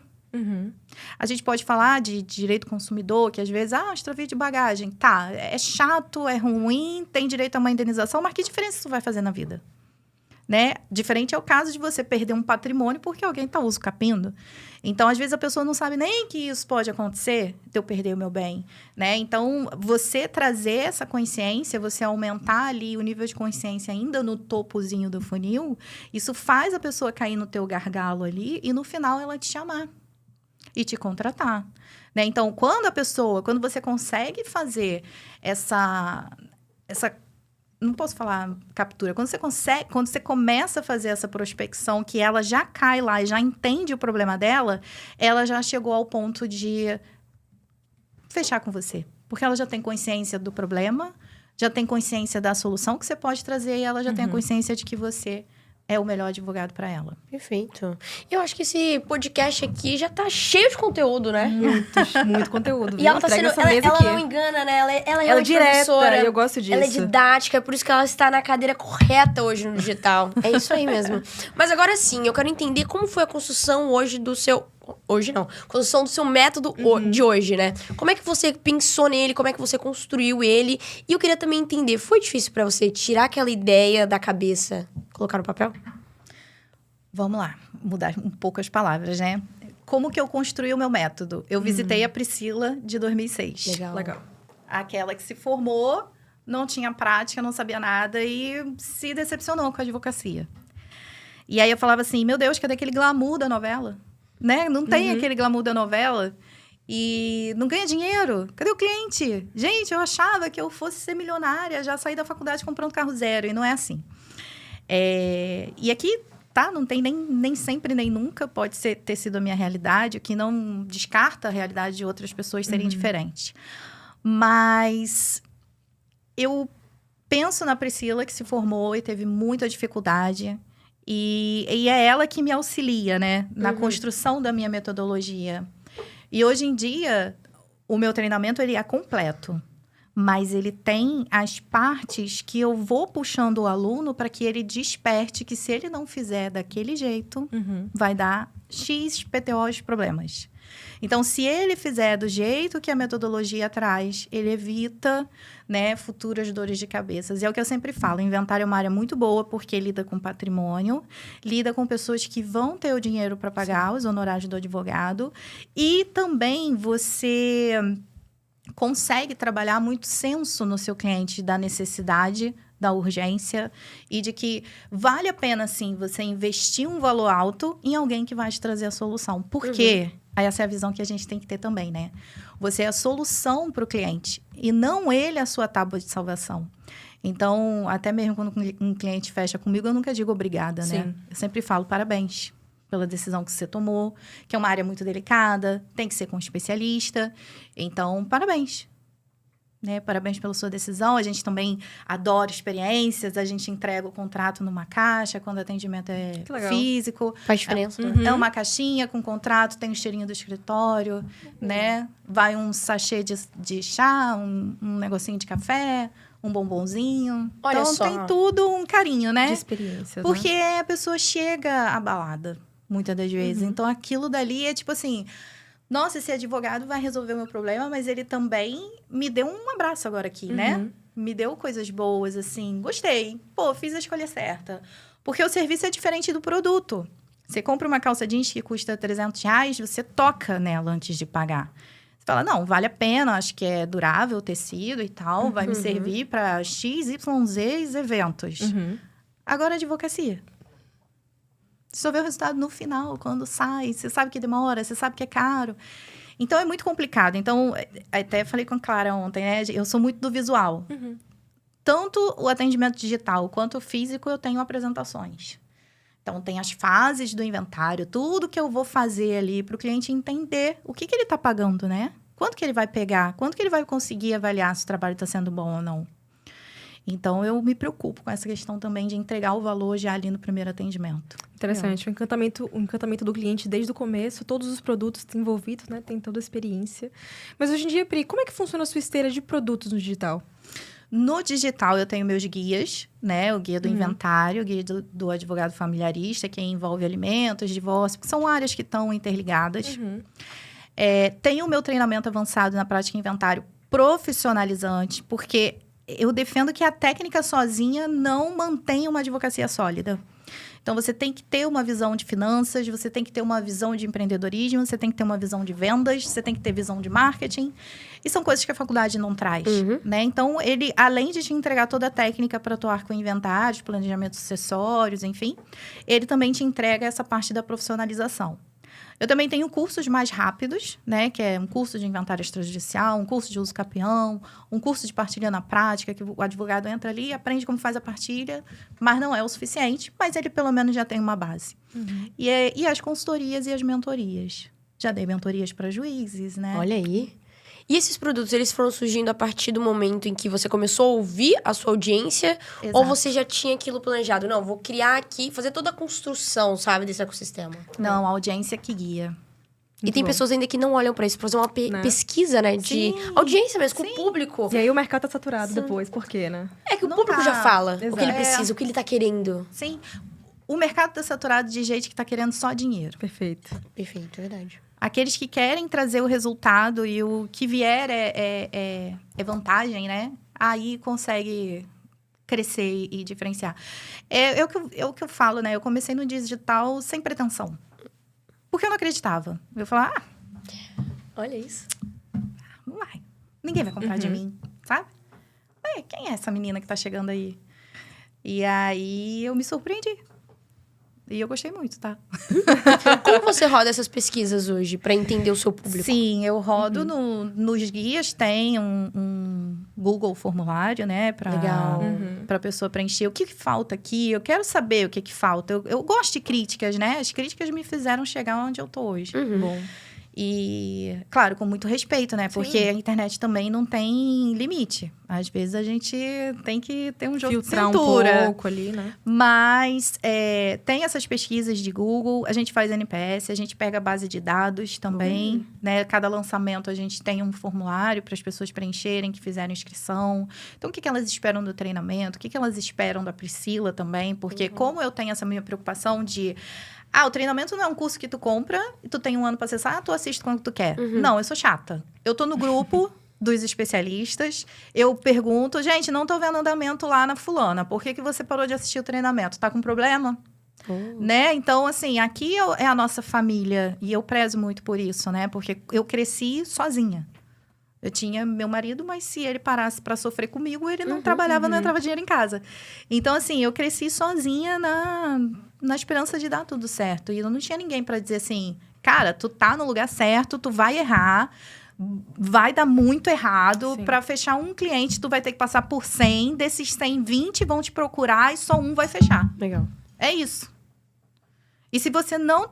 A gente pode falar de direito consumidor, que às vezes, extravio de bagagem. Tá, é chato, é ruim, tem direito a uma indenização, mas que diferença isso vai fazer na vida? Né? Diferente é o caso de você perder um patrimônio porque alguém está usucapindo. Então, às vezes, a pessoa não sabe nem que isso pode acontecer, de eu perder o meu bem, né? Então, você trazer essa consciência, você aumentar ali o nível de consciência ainda no topozinho do funil, isso faz a pessoa cair no teu gargalo ali e, no final, ela te chamar e te contratar, né? Então, quando você consegue fazer essa não posso falar captura. Quando você começa a fazer essa prospecção, que ela já cai lá e já entende o problema dela, ela já chegou ao ponto de fechar com você. Porque ela já tem consciência do problema, já tem consciência da solução que você pode trazer e ela já tem a consciência de que você é o melhor advogado para ela. Perfeito. Eu acho que esse podcast aqui já tá cheio de conteúdo, né? Muito conteúdo. E ela tá sendo... Ela não engana, né? Ela é direta, professora. eu gosto disso. Ela é didática, por isso que ela está na cadeira correta hoje no digital. É isso aí mesmo. Mas agora sim, eu quero entender como foi a construção hoje do seu... Hoje não. Construção do seu método de hoje, né? Como é que você pensou nele? Como é que você construiu ele? E eu queria também entender, foi difícil pra você tirar aquela ideia da cabeça, colocar no papel? Vamos lá, mudar um pouco as palavras, né? Como que eu construí o meu método? Eu visitei a Priscila de 2006. Legal. Aquela que se formou, não tinha prática, não sabia nada e se decepcionou com a advocacia. E aí eu falava assim, meu Deus, cadê aquele glamour da novela? Né? Não tem aquele glamour da novela e não ganha dinheiro. Cadê o cliente? Gente, eu achava que eu fosse ser milionária, já saí da faculdade comprando carro zero, e não é assim. E aqui, tá? Não tem nem sempre, nem nunca pode ter sido a minha realidade, o que não descarta a realidade de outras pessoas serem diferentes. Mas eu penso na Priscila, que se formou e teve muita dificuldade. E é ela que me auxilia, né? Na construção da minha metodologia. E hoje em dia, o meu treinamento, ele é completo. Mas ele tem as partes que eu vou puxando o aluno para que ele desperte que se ele não fizer daquele jeito, vai dar X PTOs problemas. Então, se ele fizer do jeito que a metodologia traz, ele evita, né, futuras dores de cabeça. E é o que eu sempre falo, inventário é uma área muito boa porque lida com patrimônio, lida com pessoas que vão ter o dinheiro para pagar os honorários do advogado e também você consegue trabalhar muito senso no seu cliente da necessidade, da urgência e de que vale a pena, sim, você investir um valor alto em alguém que vai te trazer a solução. Por quê? Essa é a visão que a gente tem que ter também, né? Você é a solução para o cliente e não ele a sua tábua de salvação. Então, até mesmo quando um cliente fecha comigo, eu nunca digo obrigada, né? Eu sempre falo parabéns pela decisão que você tomou, que é uma área muito delicada, tem que ser com um especialista. Então, parabéns. né? Parabéns pela sua decisão. A gente também adora experiências. A gente entrega o contrato numa caixa quando o atendimento é físico. Faz diferença. É uma caixinha com contrato, tem o cheirinho do escritório, né? Vai um sachê de chá, um negocinho de café, um bombonzinho. Olha então, só. tem tudo um carinho, né? De experiência. Porque a pessoa chega abalada, muitas das vezes. Então, aquilo dali é tipo assim... Nossa, esse advogado vai resolver o meu problema, mas ele também me deu um abraço agora aqui, né? Me deu coisas boas, assim. Gostei. Pô, fiz a escolha certa. Porque o serviço é diferente do produto. Você compra uma calça jeans que custa R$300, você toca nela antes de pagar. Você fala, não, vale a pena, acho que é durável o tecido e tal, vai me servir para X, Y, Z eventos. Agora, a advocacia. Você só vê o resultado no final, quando sai. Você sabe que demora, você sabe que é caro. Então, é muito complicado. Então, até falei com a Clara ontem, né? Eu sou muito do visual. Tanto o atendimento digital quanto o físico, eu tenho apresentações. Então, tem as fases do inventário, tudo que eu vou fazer ali para o cliente entender o que ele está pagando, né? Quanto que ele vai pegar? Quanto que ele vai conseguir avaliar se o trabalho está sendo bom ou não? Então, eu me preocupo com essa questão também de entregar o valor já ali no primeiro atendimento. Interessante. O encantamento do cliente desde o começo, todos os produtos envolvidos, né? Tem toda a experiência. Mas hoje em dia, Pri, como é que funciona a sua esteira de produtos no digital? No digital, eu tenho meus guias, né? O guia do inventário, o guia do advogado familiarista, que envolve alimentos, divórcio, são áreas que estão interligadas. Tenho o meu treinamento avançado na prática inventário profissionalizante, porque eu defendo que a técnica sozinha não mantém uma advocacia sólida. Então, você tem que ter uma visão de finanças, você tem que ter uma visão de empreendedorismo, você tem que ter uma visão de vendas, você tem que ter visão de marketing. E são coisas que a faculdade não traz, né? Então, ele, além de te entregar toda a técnica para atuar com inventários, planejamento sucessórios, enfim, ele também te entrega essa parte da profissionalização. Eu também tenho cursos mais rápidos, né? Que é um curso de inventário extrajudicial, um curso de uso capião, um curso de partilha na prática, que o advogado entra ali e aprende como faz a partilha, mas não é o suficiente, mas ele pelo menos já tem uma base. E as consultorias e as mentorias. Já dei mentorias para juízes, né? Olha aí. E esses produtos, eles foram surgindo a partir do momento em que você começou a ouvir a sua audiência? Exato. Ou você já tinha aquilo planejado? Não, vou criar aqui, fazer toda a construção, sabe, desse ecossistema. Não, a audiência que guia. E tem pessoas ainda que não olham pra isso, pra fazer uma pesquisa, né? De audiência mesmo, com o público. E aí o mercado tá saturado depois, por quê, né? É que o Não público tá. já fala o que ele Exato. precisa, o que ele tá querendo. Sim. O mercado está saturado de gente que está querendo só dinheiro. Perfeito. Perfeito, é verdade. Aqueles que querem trazer o resultado e o que vier é vantagem, né? Aí consegue crescer e diferenciar. É o que eu falo, né? Eu comecei no digital sem pretensão. Porque eu não acreditava. Eu falava, Olha isso. não vai. Ninguém vai comprar de mim, sabe? Quem é essa menina que tá chegando aí? E aí, eu me surpreendi. E eu gostei muito, tá? Como você roda essas pesquisas hoje pra entender o seu público? Sim, eu rodo nos guias, tem um Google formulário, né? Legal. Pra pessoa preencher. O que falta aqui? Eu quero saber o que falta. Eu gosto de críticas, né? As críticas me fizeram chegar onde eu tô hoje. Bom. E, claro, com muito respeito, né? Porque a internet também não tem limite. Às vezes, a gente tem que ter um jogo Filtrar de cintura. um pouco ali, né? Mas tem essas pesquisas de Google, a gente faz NPS, a gente pega a base de dados também, né? Cada lançamento a gente tem um formulário para as pessoas preencherem, que fizeram inscrição. Então, o que elas esperam do treinamento? O que elas esperam da Priscila também? Porque como eu tenho essa minha preocupação de... o treinamento não é um curso que tu compra e tu tem um ano para acessar, tu assiste quando tu quer. Não, eu sou chata. Eu tô no grupo dos especialistas, eu pergunto, gente, não tô vendo andamento lá na fulana, por que você parou de assistir o treinamento? Tá com problema? Né? Então, assim, aqui é a nossa família e eu prezo muito por isso, né? Porque eu cresci sozinha. Eu tinha meu marido, mas se ele parasse para sofrer comigo, ele não trabalhava, não entrava dinheiro em casa. Então, assim, eu cresci sozinha na esperança de dar tudo certo. E eu não tinha ninguém para dizer assim, cara, tu tá no lugar certo, tu vai errar, vai dar muito errado. Para fechar um cliente, tu vai ter que passar por 100. Desses 100, 20 vão te procurar e só um vai fechar. Legal. É isso. E se você não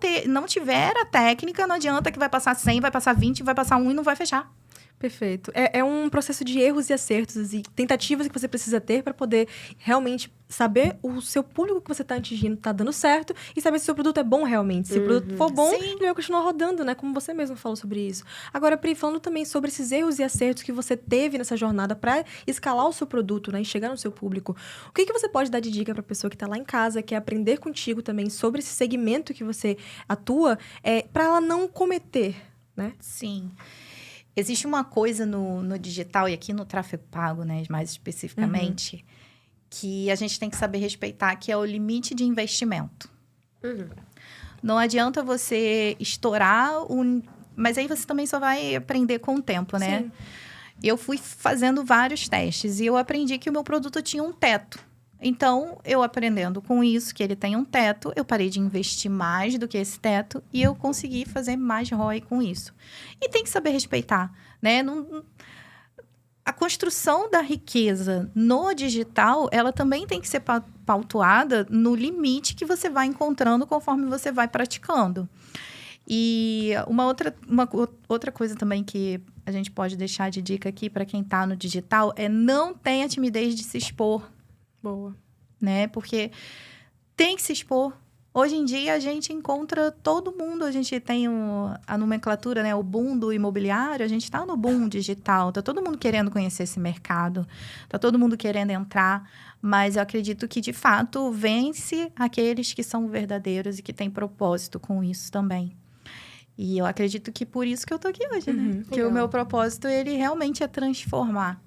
tiver a técnica, não adianta que vai passar 100, vai passar 20, vai passar 1 e não vai fechar. Perfeito. É um processo de erros e acertos e tentativas que você precisa ter para poder realmente saber o seu público que você está atingindo está dando certo e saber se o seu produto é bom realmente. Se o produto for bom, ele vai continuar rodando, né? Como você mesmo falou sobre isso. Agora, Pri, falando também sobre esses erros e acertos que você teve nessa jornada para escalar o seu produto, né? E chegar no seu público. O que você pode dar de dica para a pessoa que está lá em casa, quer aprender contigo também sobre esse segmento que você atua, para ela não cometer, né? Sim. Existe uma coisa no digital e aqui no tráfego pago, né, mais especificamente, que a gente tem que saber respeitar, que é o limite de investimento. Não adianta você estourar mas aí você também só vai aprender com o tempo, né? Sim. Eu fui fazendo vários testes e eu aprendi que o meu produto tinha um teto. Então, eu aprendendo com isso, que ele tem um teto, eu parei de investir mais do que esse teto e eu consegui fazer mais ROI com isso. E tem que saber respeitar, né? A construção da riqueza no digital, ela também tem que ser pautada no limite que você vai encontrando conforme você vai praticando. E uma outra coisa também que a gente pode deixar de dica aqui para quem está no digital é não tenha timidez de se expor. Boa. Né? Porque tem que se expor. Hoje em dia, a gente encontra todo mundo. A gente tem a nomenclatura, né? O boom do imobiliário. A gente está no boom digital. Está todo mundo querendo conhecer esse mercado. Está todo mundo querendo entrar. Mas eu acredito que, de fato, vence aqueles que são verdadeiros e que têm propósito com isso também. E eu acredito que por isso que eu tô aqui hoje, né? Que o meu propósito, ele realmente é transformar.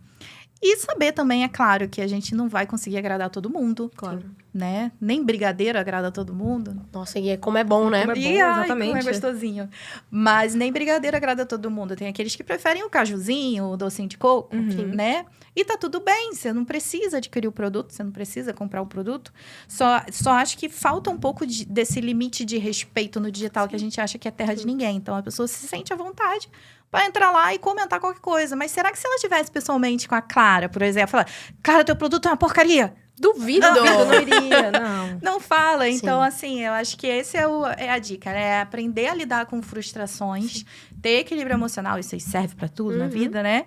E saber também, é claro, que a gente não vai conseguir agradar todo mundo. Claro. Né? Nem brigadeiro agrada todo mundo. Nossa, e como é bom, né? Como é bom, exatamente. Como é gostosinho. Mas nem brigadeiro agrada todo mundo. Tem aqueles que preferem o cajuzinho, o docinho de coco, né? E tá tudo bem, você não precisa adquirir o produto, você não precisa comprar o produto. Só acho que falta um pouco desse limite de respeito no digital, que a gente acha que é terra de ninguém. Então, a pessoa se sente à vontade para entrar lá e comentar qualquer coisa. Mas será que se ela estivesse pessoalmente com a Clara, por exemplo, falar, Clara, teu produto é uma porcaria? Duvido! Não iria, não. Não fala. Então, assim, eu acho que esse é a dica, né? É aprender a lidar com frustrações, ter equilíbrio emocional, isso aí serve para tudo na vida, né?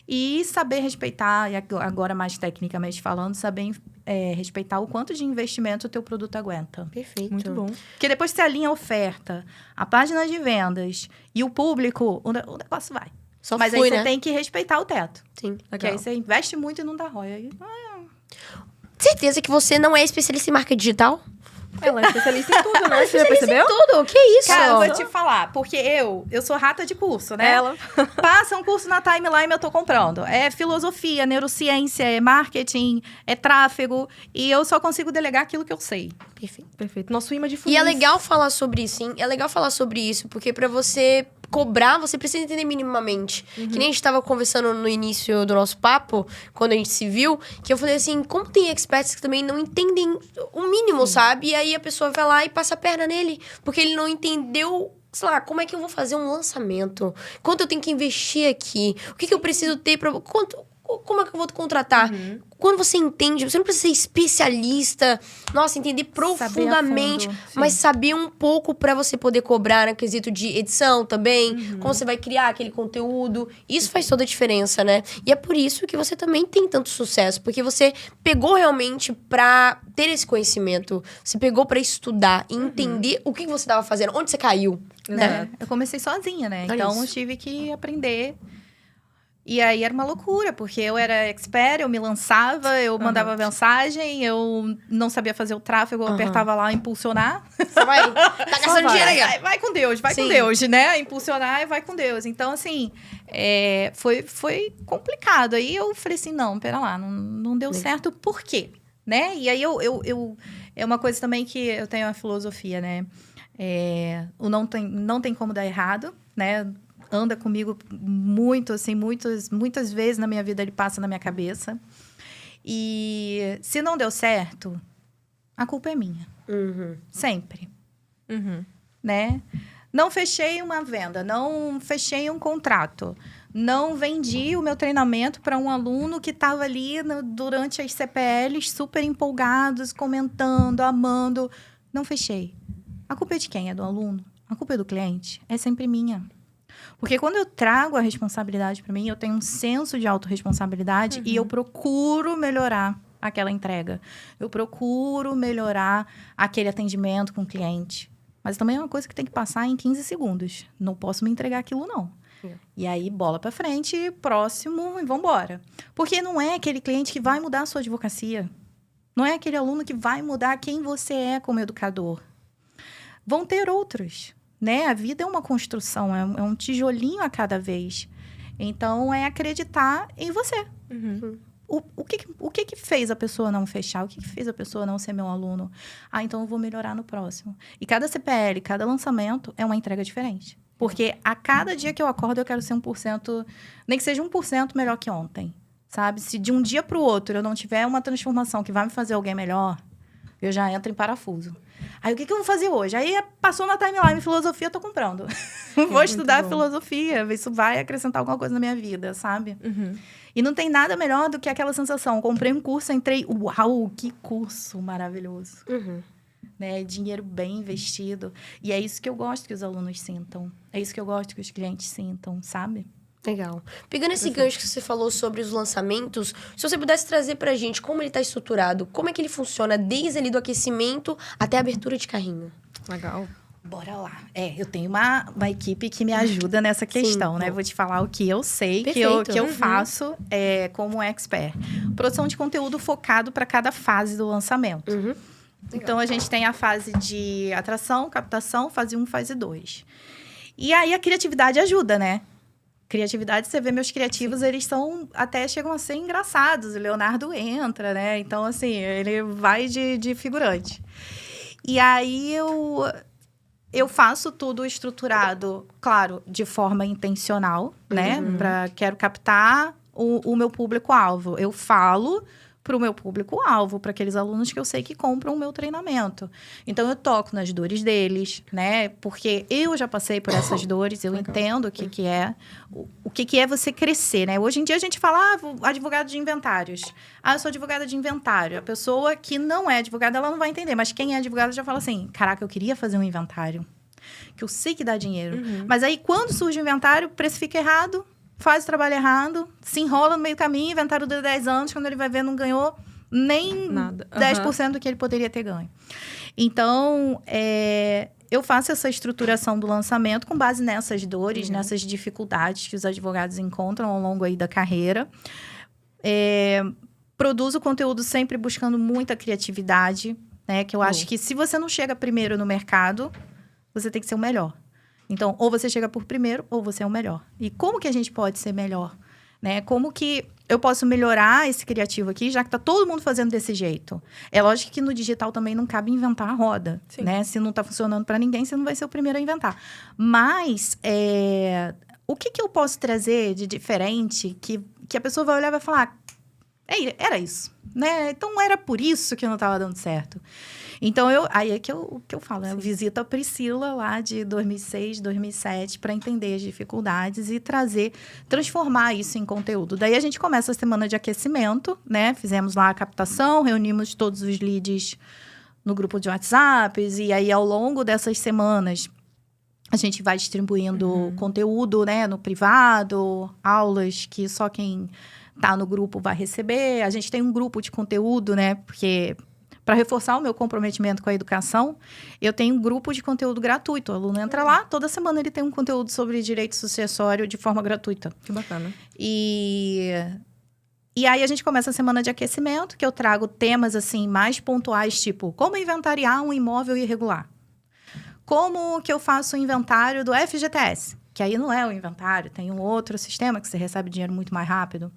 E saber respeitar, e agora mais tecnicamente falando, saber respeitar o quanto de investimento o teu produto aguenta. Perfeito. Muito bom. Porque depois você alinha a oferta, a página de vendas e o público, o negócio vai. Só Mas fui, aí você né? tem que respeitar o teto. Sim. Porque aí você investe muito e não dá ROI. Aí, Certeza que você não é especialista em marca digital? Ela é especialista em tudo, né? Você já percebeu? Tudo, que isso? Cara, eu vou te falar, porque eu sou rata de curso, né? Ela. Passa um curso na timeline, eu tô comprando. É filosofia, neurociência, é marketing, é tráfego. E eu só consigo delegar aquilo que eu sei. Perfeito. Nosso imã de E funis. é legal falar sobre isso, hein? É legal falar sobre isso, porque pra você cobrar, você precisa entender minimamente. Que nem a gente tava conversando no início do nosso papo, quando a gente se viu, que eu falei assim, como tem experts que também não entendem o mínimo, sabe? E aí a pessoa vai lá e passa a perna nele, porque ele não entendeu, sei lá, como é que eu vou fazer um lançamento? Quanto eu tenho que investir aqui? O que eu preciso ter pra... Como é que eu vou te contratar? Quando você entende, você não precisa ser especialista, nossa, entender profundamente, mas saber um pouco pra você poder cobrar no quesito de edição também, como você vai criar aquele conteúdo. Isso faz toda a diferença, né? E é por isso que você também tem tanto sucesso, porque você pegou realmente pra ter esse conhecimento, você pegou pra estudar e entender o que você estava fazendo, onde você caiu, né? Eu comecei sozinha, né? Olha Então, isso. eu tive que aprender. E aí, era uma loucura, porque eu era expert, eu me lançava, eu mandava mensagem, eu não sabia fazer o tráfego, eu apertava lá, impulsionar. Você vai, tá gastando dinheiro aí. Vai com Deus, vai Sim. com Deus, né? Impulsionar e vai com Deus. Então, assim, foi complicado. Aí eu falei assim, não, pera lá, não deu certo, por quê? Né? E aí, é uma coisa também que eu tenho a filosofia, né? O não tem como dar errado, né? Anda comigo muito, assim, muitas vezes na minha vida ele passa na minha cabeça. E se não deu certo, a culpa é minha. Sempre. Né? Não fechei uma venda, não fechei um contrato, não vendi o meu treinamento para um aluno que estava ali durante as CPLs super empolgados, comentando, amando. Não fechei. A culpa é de quem? É do aluno? A culpa é do cliente? É sempre minha. Porque quando eu trago a responsabilidade para mim, eu tenho um senso de autorresponsabilidade e eu procuro melhorar aquela entrega. Eu procuro melhorar aquele atendimento com o cliente. Mas também é uma coisa que tem que passar em 15 segundos. Não posso me entregar aquilo, não. E aí, bola para frente, próximo e vambora. Porque não é aquele cliente que vai mudar a sua advocacia. Não é aquele aluno que vai mudar quem você é como educador. Vão ter outros, né? A vida é uma construção, é um tijolinho a cada vez. Então, é acreditar em você. O que fez a pessoa não fechar? O que fez a pessoa não ser meu aluno? Então eu vou melhorar no próximo. E cada CPL, cada lançamento é uma entrega diferente. Porque a cada dia que eu acordo, eu quero ser 1%, nem que seja 1% melhor que ontem, sabe? Se de um dia para o outro eu não tiver uma transformação que vai me fazer alguém melhor, eu já entro em parafuso. Aí, o que eu vou fazer hoje? Aí, passou na timeline, filosofia, eu tô comprando. Vou estudar filosofia, ver se isso vai acrescentar alguma coisa na minha vida, sabe? E não tem nada melhor do que aquela sensação. Comprei um curso, entrei... Uau, que curso maravilhoso. Né? Dinheiro bem investido. E é isso que eu gosto que os alunos sintam. É isso que eu gosto que os clientes sintam, sabe? Legal. Pegando esse gancho que você falou sobre os lançamentos, se você pudesse trazer pra gente como ele tá estruturado, como é que ele funciona desde ali do aquecimento até a abertura de carrinho. Legal. Bora lá. Eu tenho uma equipe que me ajuda nessa questão, né? Vou te falar o que eu sei, que eu faço como expert. Produção de conteúdo focado para cada fase do lançamento. Então, a gente tem a fase de atração, captação, fase 1, fase 2. E aí, a criatividade ajuda, né? Criatividade, você vê meus criativos, eles até chegam a ser engraçados. O Leonardo entra, né? Então, assim, ele vai de figurante. E aí, eu faço tudo estruturado, claro, de forma intencional, né? Quero captar o meu público-alvo. Eu falo para o meu público-alvo, para aqueles alunos que eu sei que compram o meu treinamento. Então, eu toco nas dores deles, né? Porque eu já passei por essas dores, eu entendo o que é. O que é você crescer, né? Hoje em dia, a gente fala, advogado de inventários. Eu sou advogada de inventário. A pessoa que não é advogada, ela não vai entender. Mas quem é advogado já fala assim, caraca, eu queria fazer um inventário. Que eu sei que dá dinheiro. Mas aí, quando surge o inventário, precifica errado, faz o trabalho errado, se enrola no meio do caminho, inventário dura 10 anos, quando ele vai ver, não ganhou nem nada. 10% do que ele poderia ter ganho. Então, eu faço essa estruturação do lançamento com base nessas dores, nessas dificuldades que os advogados encontram ao longo aí da carreira. Produzo conteúdo sempre buscando muita criatividade, né? Que eu acho que se você não chega primeiro no mercado, você tem que ser o melhor. Então, ou você chega por primeiro, ou você é o melhor. E como que a gente pode ser melhor? Né? Como que eu posso melhorar esse criativo aqui, já que tá todo mundo fazendo desse jeito? É lógico que no digital também não cabe inventar a roda, né? Se não tá funcionando para ninguém, você não vai ser o primeiro a inventar. Mas, o que eu posso trazer de diferente que a pessoa vai olhar e vai falar, era isso, né? Então, era por isso que não tava dando certo. Então, aí é que eu falo, né? Eu visito a Priscila lá de 2006, 2007, para entender as dificuldades e transformar isso em conteúdo. Daí, a gente começa a semana de aquecimento, né? Fizemos lá a captação, reunimos todos os leads no grupo de WhatsApp, e aí, ao longo dessas semanas, a gente vai distribuindo conteúdo, né? No privado, aulas que só quem tá no grupo vai receber. A gente tem um grupo de conteúdo, né? Porque... para reforçar o meu comprometimento com a educação, eu tenho um grupo de conteúdo gratuito. O aluno entra lá, toda semana ele tem um conteúdo sobre direito sucessório de forma gratuita. Que bacana. E aí, a gente começa a semana de aquecimento, que eu trago temas, assim, mais pontuais, tipo, como inventariar um imóvel irregular? Como que eu faço o inventário do FGTS? Que aí não é o inventário, tem um outro sistema que você recebe dinheiro muito mais rápido.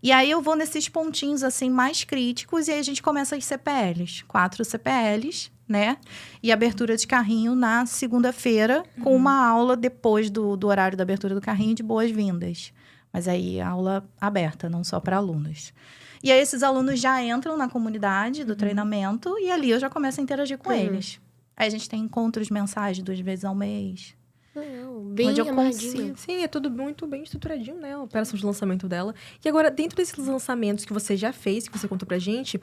E aí, eu vou nesses pontinhos, assim, mais críticos, e aí a gente começa as CPLs. 4 CPLs, né? E abertura de carrinho na segunda-feira, com uma aula depois do horário da abertura do carrinho de boas-vindas. Mas aí, aula aberta, não só para alunos. E aí, esses alunos já entram na comunidade do treinamento, e ali eu já começo a interagir com eles. Aí, a gente tem encontros mensais 2 vezes ao mês. Bem onde eu amarradinho. consigo. Sim, é tudo muito bem estruturadinho, né? A operação de lançamento dela. E agora, dentro desses lançamentos que você já fez, que você contou pra gente,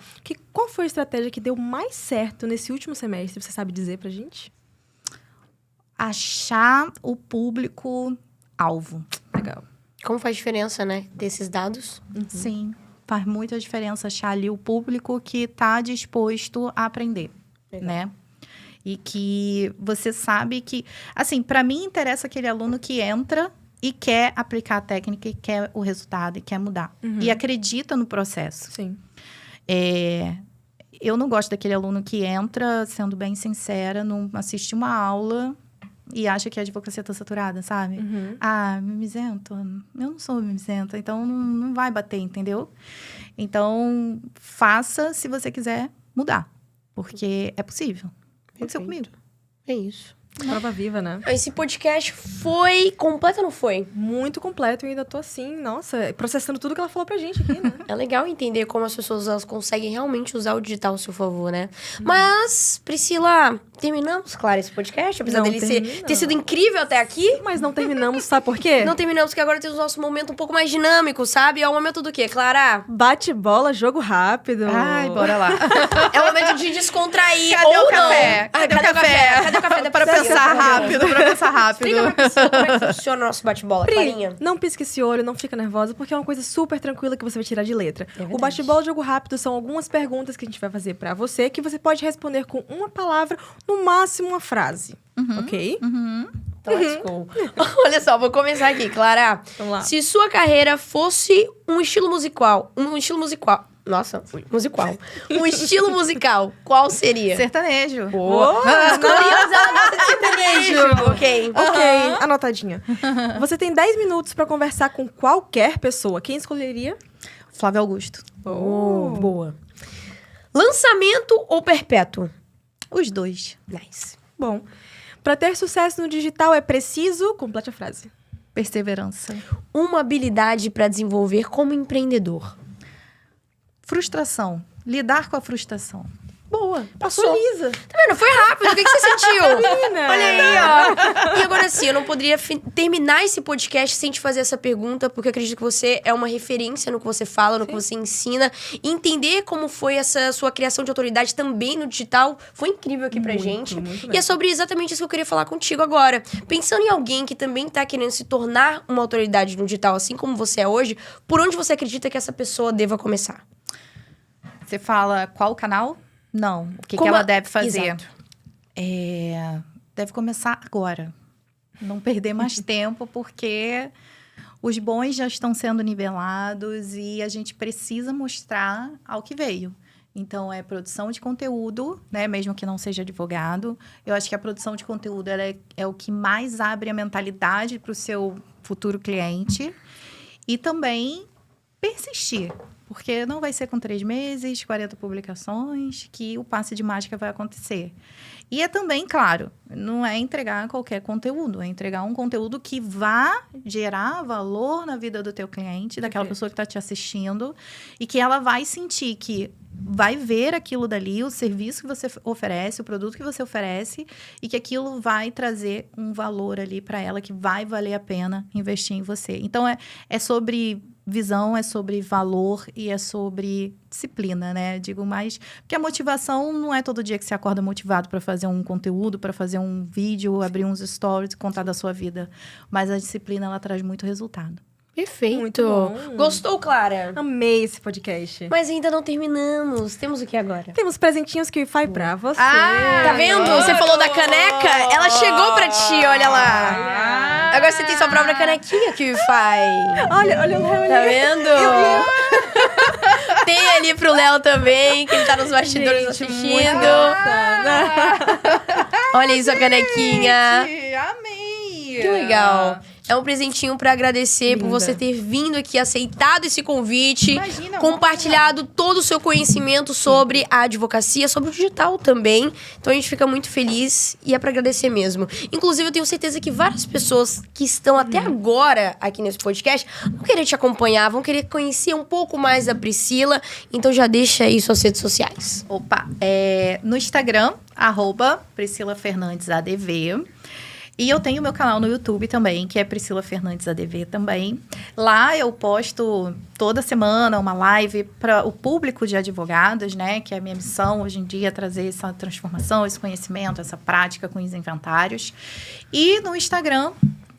qual foi a estratégia que deu mais certo nesse último semestre? Você sabe dizer pra gente? Achar o público alvo. Legal. Como faz diferença, né? Ter esses dados. Sim, faz muita diferença achar ali o público que está disposto a aprender, né? E que você sabe que... Assim, para mim, interessa aquele aluno que entra e quer aplicar a técnica, e quer o resultado, e quer mudar. E acredita no processo. Sim. Eu não gosto daquele aluno que entra, sendo bem sincera, não assiste uma aula e acha que a advocacia está saturada, sabe? Ah, mimizento? Eu não sou mimizenta, então não vai bater, entendeu? Então, faça se você quiser mudar, porque é possível. Aconteceu comigo. É isso. Prova viva, né? Esse podcast foi completo ou não foi? Muito completo e ainda tô assim, nossa, processando tudo que ela falou pra gente aqui, né? É legal entender como as pessoas elas conseguem realmente usar o digital ao seu favor, né? Mas, Priscila, terminamos, claro, esse podcast? Apesar Não dele ter sido incrível até aqui. Mas não terminamos, sabe por quê? Não terminamos, porque agora temos o nosso momento um pouco mais dinâmico, sabe? É o momento do quê, Clara? Bate-bola, jogo rápido. Ai, bora lá. É o momento de descontrair. Cadê ou o café? Não. Cadê o café? Cadê o café? Para pensar rápido, para pensar rápido. Explica pra pessoa como é que funciona o nosso bate-bola, Pri, Clarinha. não pisque esse olho, não fica nervosa, porque é uma coisa super tranquila que você vai tirar de letra. verdade. O bate-bola jogo rápido são algumas perguntas que a gente vai fazer pra você, que você pode responder com uma palavra, no máximo uma frase. Ok? Então, let's go. Olha só, vou começar aqui, Clara. Vamos lá. Se sua carreira fosse um estilo musical... Nossa, musical. Um estilo musical, qual seria? Sertanejo. Escolhemos, ela gosta de sertanejo. Ok. Ok, anotadinha. Você tem 10 minutos pra conversar com qualquer pessoa. Quem escolheria? Flávio Augusto. Boa. Lançamento ou perpétuo? Os dois. Nice. Bom, pra ter sucesso no digital é preciso... Complete a frase. Perseverança. Uma habilidade pra desenvolver como empreendedor. Frustração. Lidar com a frustração. Boa, Passou. passou lisa. Tá vendo? Foi rápido. O que você sentiu? Menina. Olha aí, ó. E agora sim, eu não poderia terminar esse podcast sem te fazer essa pergunta, porque eu acredito que você é uma referência no que você fala, no que você ensina. E entender como foi essa sua criação de autoridade também no digital foi incrível aqui pra gente. Muito E é sobre exatamente isso que eu queria falar contigo agora. Pensando em alguém que também tá querendo se tornar uma autoridade no digital, assim como você é hoje, por onde você acredita que essa pessoa deva começar? Você fala qual canal? Não. O que Como ela deve fazer? Exato. Deve começar agora. Não perder mais tempo, porque os bons já estão sendo nivelados e a gente precisa mostrar ao que veio. Então, é produção de conteúdo, né? Mesmo que não seja advogado. Eu acho que a produção de conteúdo ela é o que mais abre a mentalidade para o seu futuro cliente. E também persistir. Porque não vai ser com 3 meses, 40 publicações, que o passe de mágica vai acontecer. E é também, claro, não é entregar qualquer conteúdo. É entregar um conteúdo que vá gerar valor na vida do teu cliente, daquela pessoa que está te assistindo. E que ela vai sentir que vai ver aquilo dali, o serviço que você oferece, o produto que você oferece. E que aquilo vai trazer um valor ali para ela, que vai valer a pena investir em você. Então, é sobre... visão, é sobre valor e é sobre disciplina, né? Digo mais... Porque a motivação não é todo dia que você acorda motivado para fazer um conteúdo, para fazer um vídeo, abrir uns stories e contar da sua vida. Mas a disciplina, ela traz muito resultado. Perfeito. Muito bom. Gostou, Clara? Amei esse podcast. Mas ainda não terminamos. Temos o que agora? Temos presentinhos que vai pra você. Tá vendo? Você falou da caneca? Ela chegou pra ti, olha lá. Agora você tem sua própria canequinha que faz. Olha o Léo ali. Tá vendo? Tem ali pro Léo também, que ele tá nos bastidores assistindo. Olha aí sua canequinha. Amei! Que legal. É um presentinho pra agradecer por você ter vindo aqui, aceitado esse convite, Imagina, compartilhado todo o seu conhecimento sobre a advocacia, sobre o digital também. Então a gente fica muito feliz e é pra agradecer mesmo. Inclusive, eu tenho certeza que várias pessoas que estão até agora aqui nesse podcast vão querer te acompanhar, vão querer conhecer um pouco mais da Priscila. Então já deixa aí suas redes sociais. Opa, no Instagram, @PriscilaFernandesADV. E eu tenho meu canal no YouTube também, que é Priscila Fernandes ADV também. Lá eu posto toda semana uma live para o público de advogados, né? Que é a minha missão hoje em dia, trazer essa transformação, esse conhecimento, essa prática com os inventários. E no Instagram,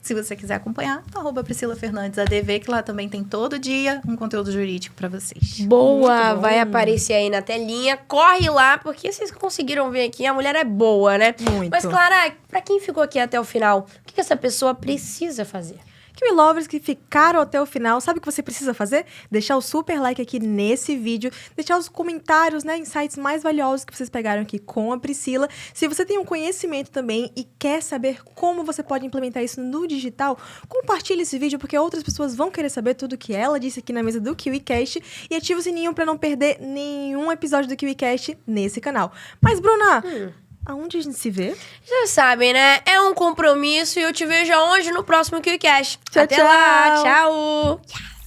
se você quiser acompanhar, @Priscila Fernandes ADV, que lá também tem todo dia um conteúdo jurídico para vocês. Boa, vai aparecer aí na telinha. Corre lá, porque vocês conseguiram ver aqui, a mulher é boa, né? Muito. Mas, Clara, pra quem ficou aqui até o final, o que essa pessoa precisa fazer? Kiwi Lovers que ficaram até o final, sabe o que você precisa fazer? Deixar o super like aqui nesse vídeo, deixar os comentários, né, insights mais valiosos que vocês pegaram aqui com a Priscila. Se você tem um conhecimento também e quer saber como você pode implementar isso no digital, compartilhe esse vídeo, porque outras pessoas vão querer saber tudo que ela disse aqui na mesa do KiwiCast, e ative o sininho para não perder nenhum episódio do KiwiCast nesse canal. Mas, Bruna... aonde a gente se vê? Vocês sabem, né? É um compromisso e eu te vejo aonde? No próximo KiwiCast. Tchau, Até lá, tchau. tchau!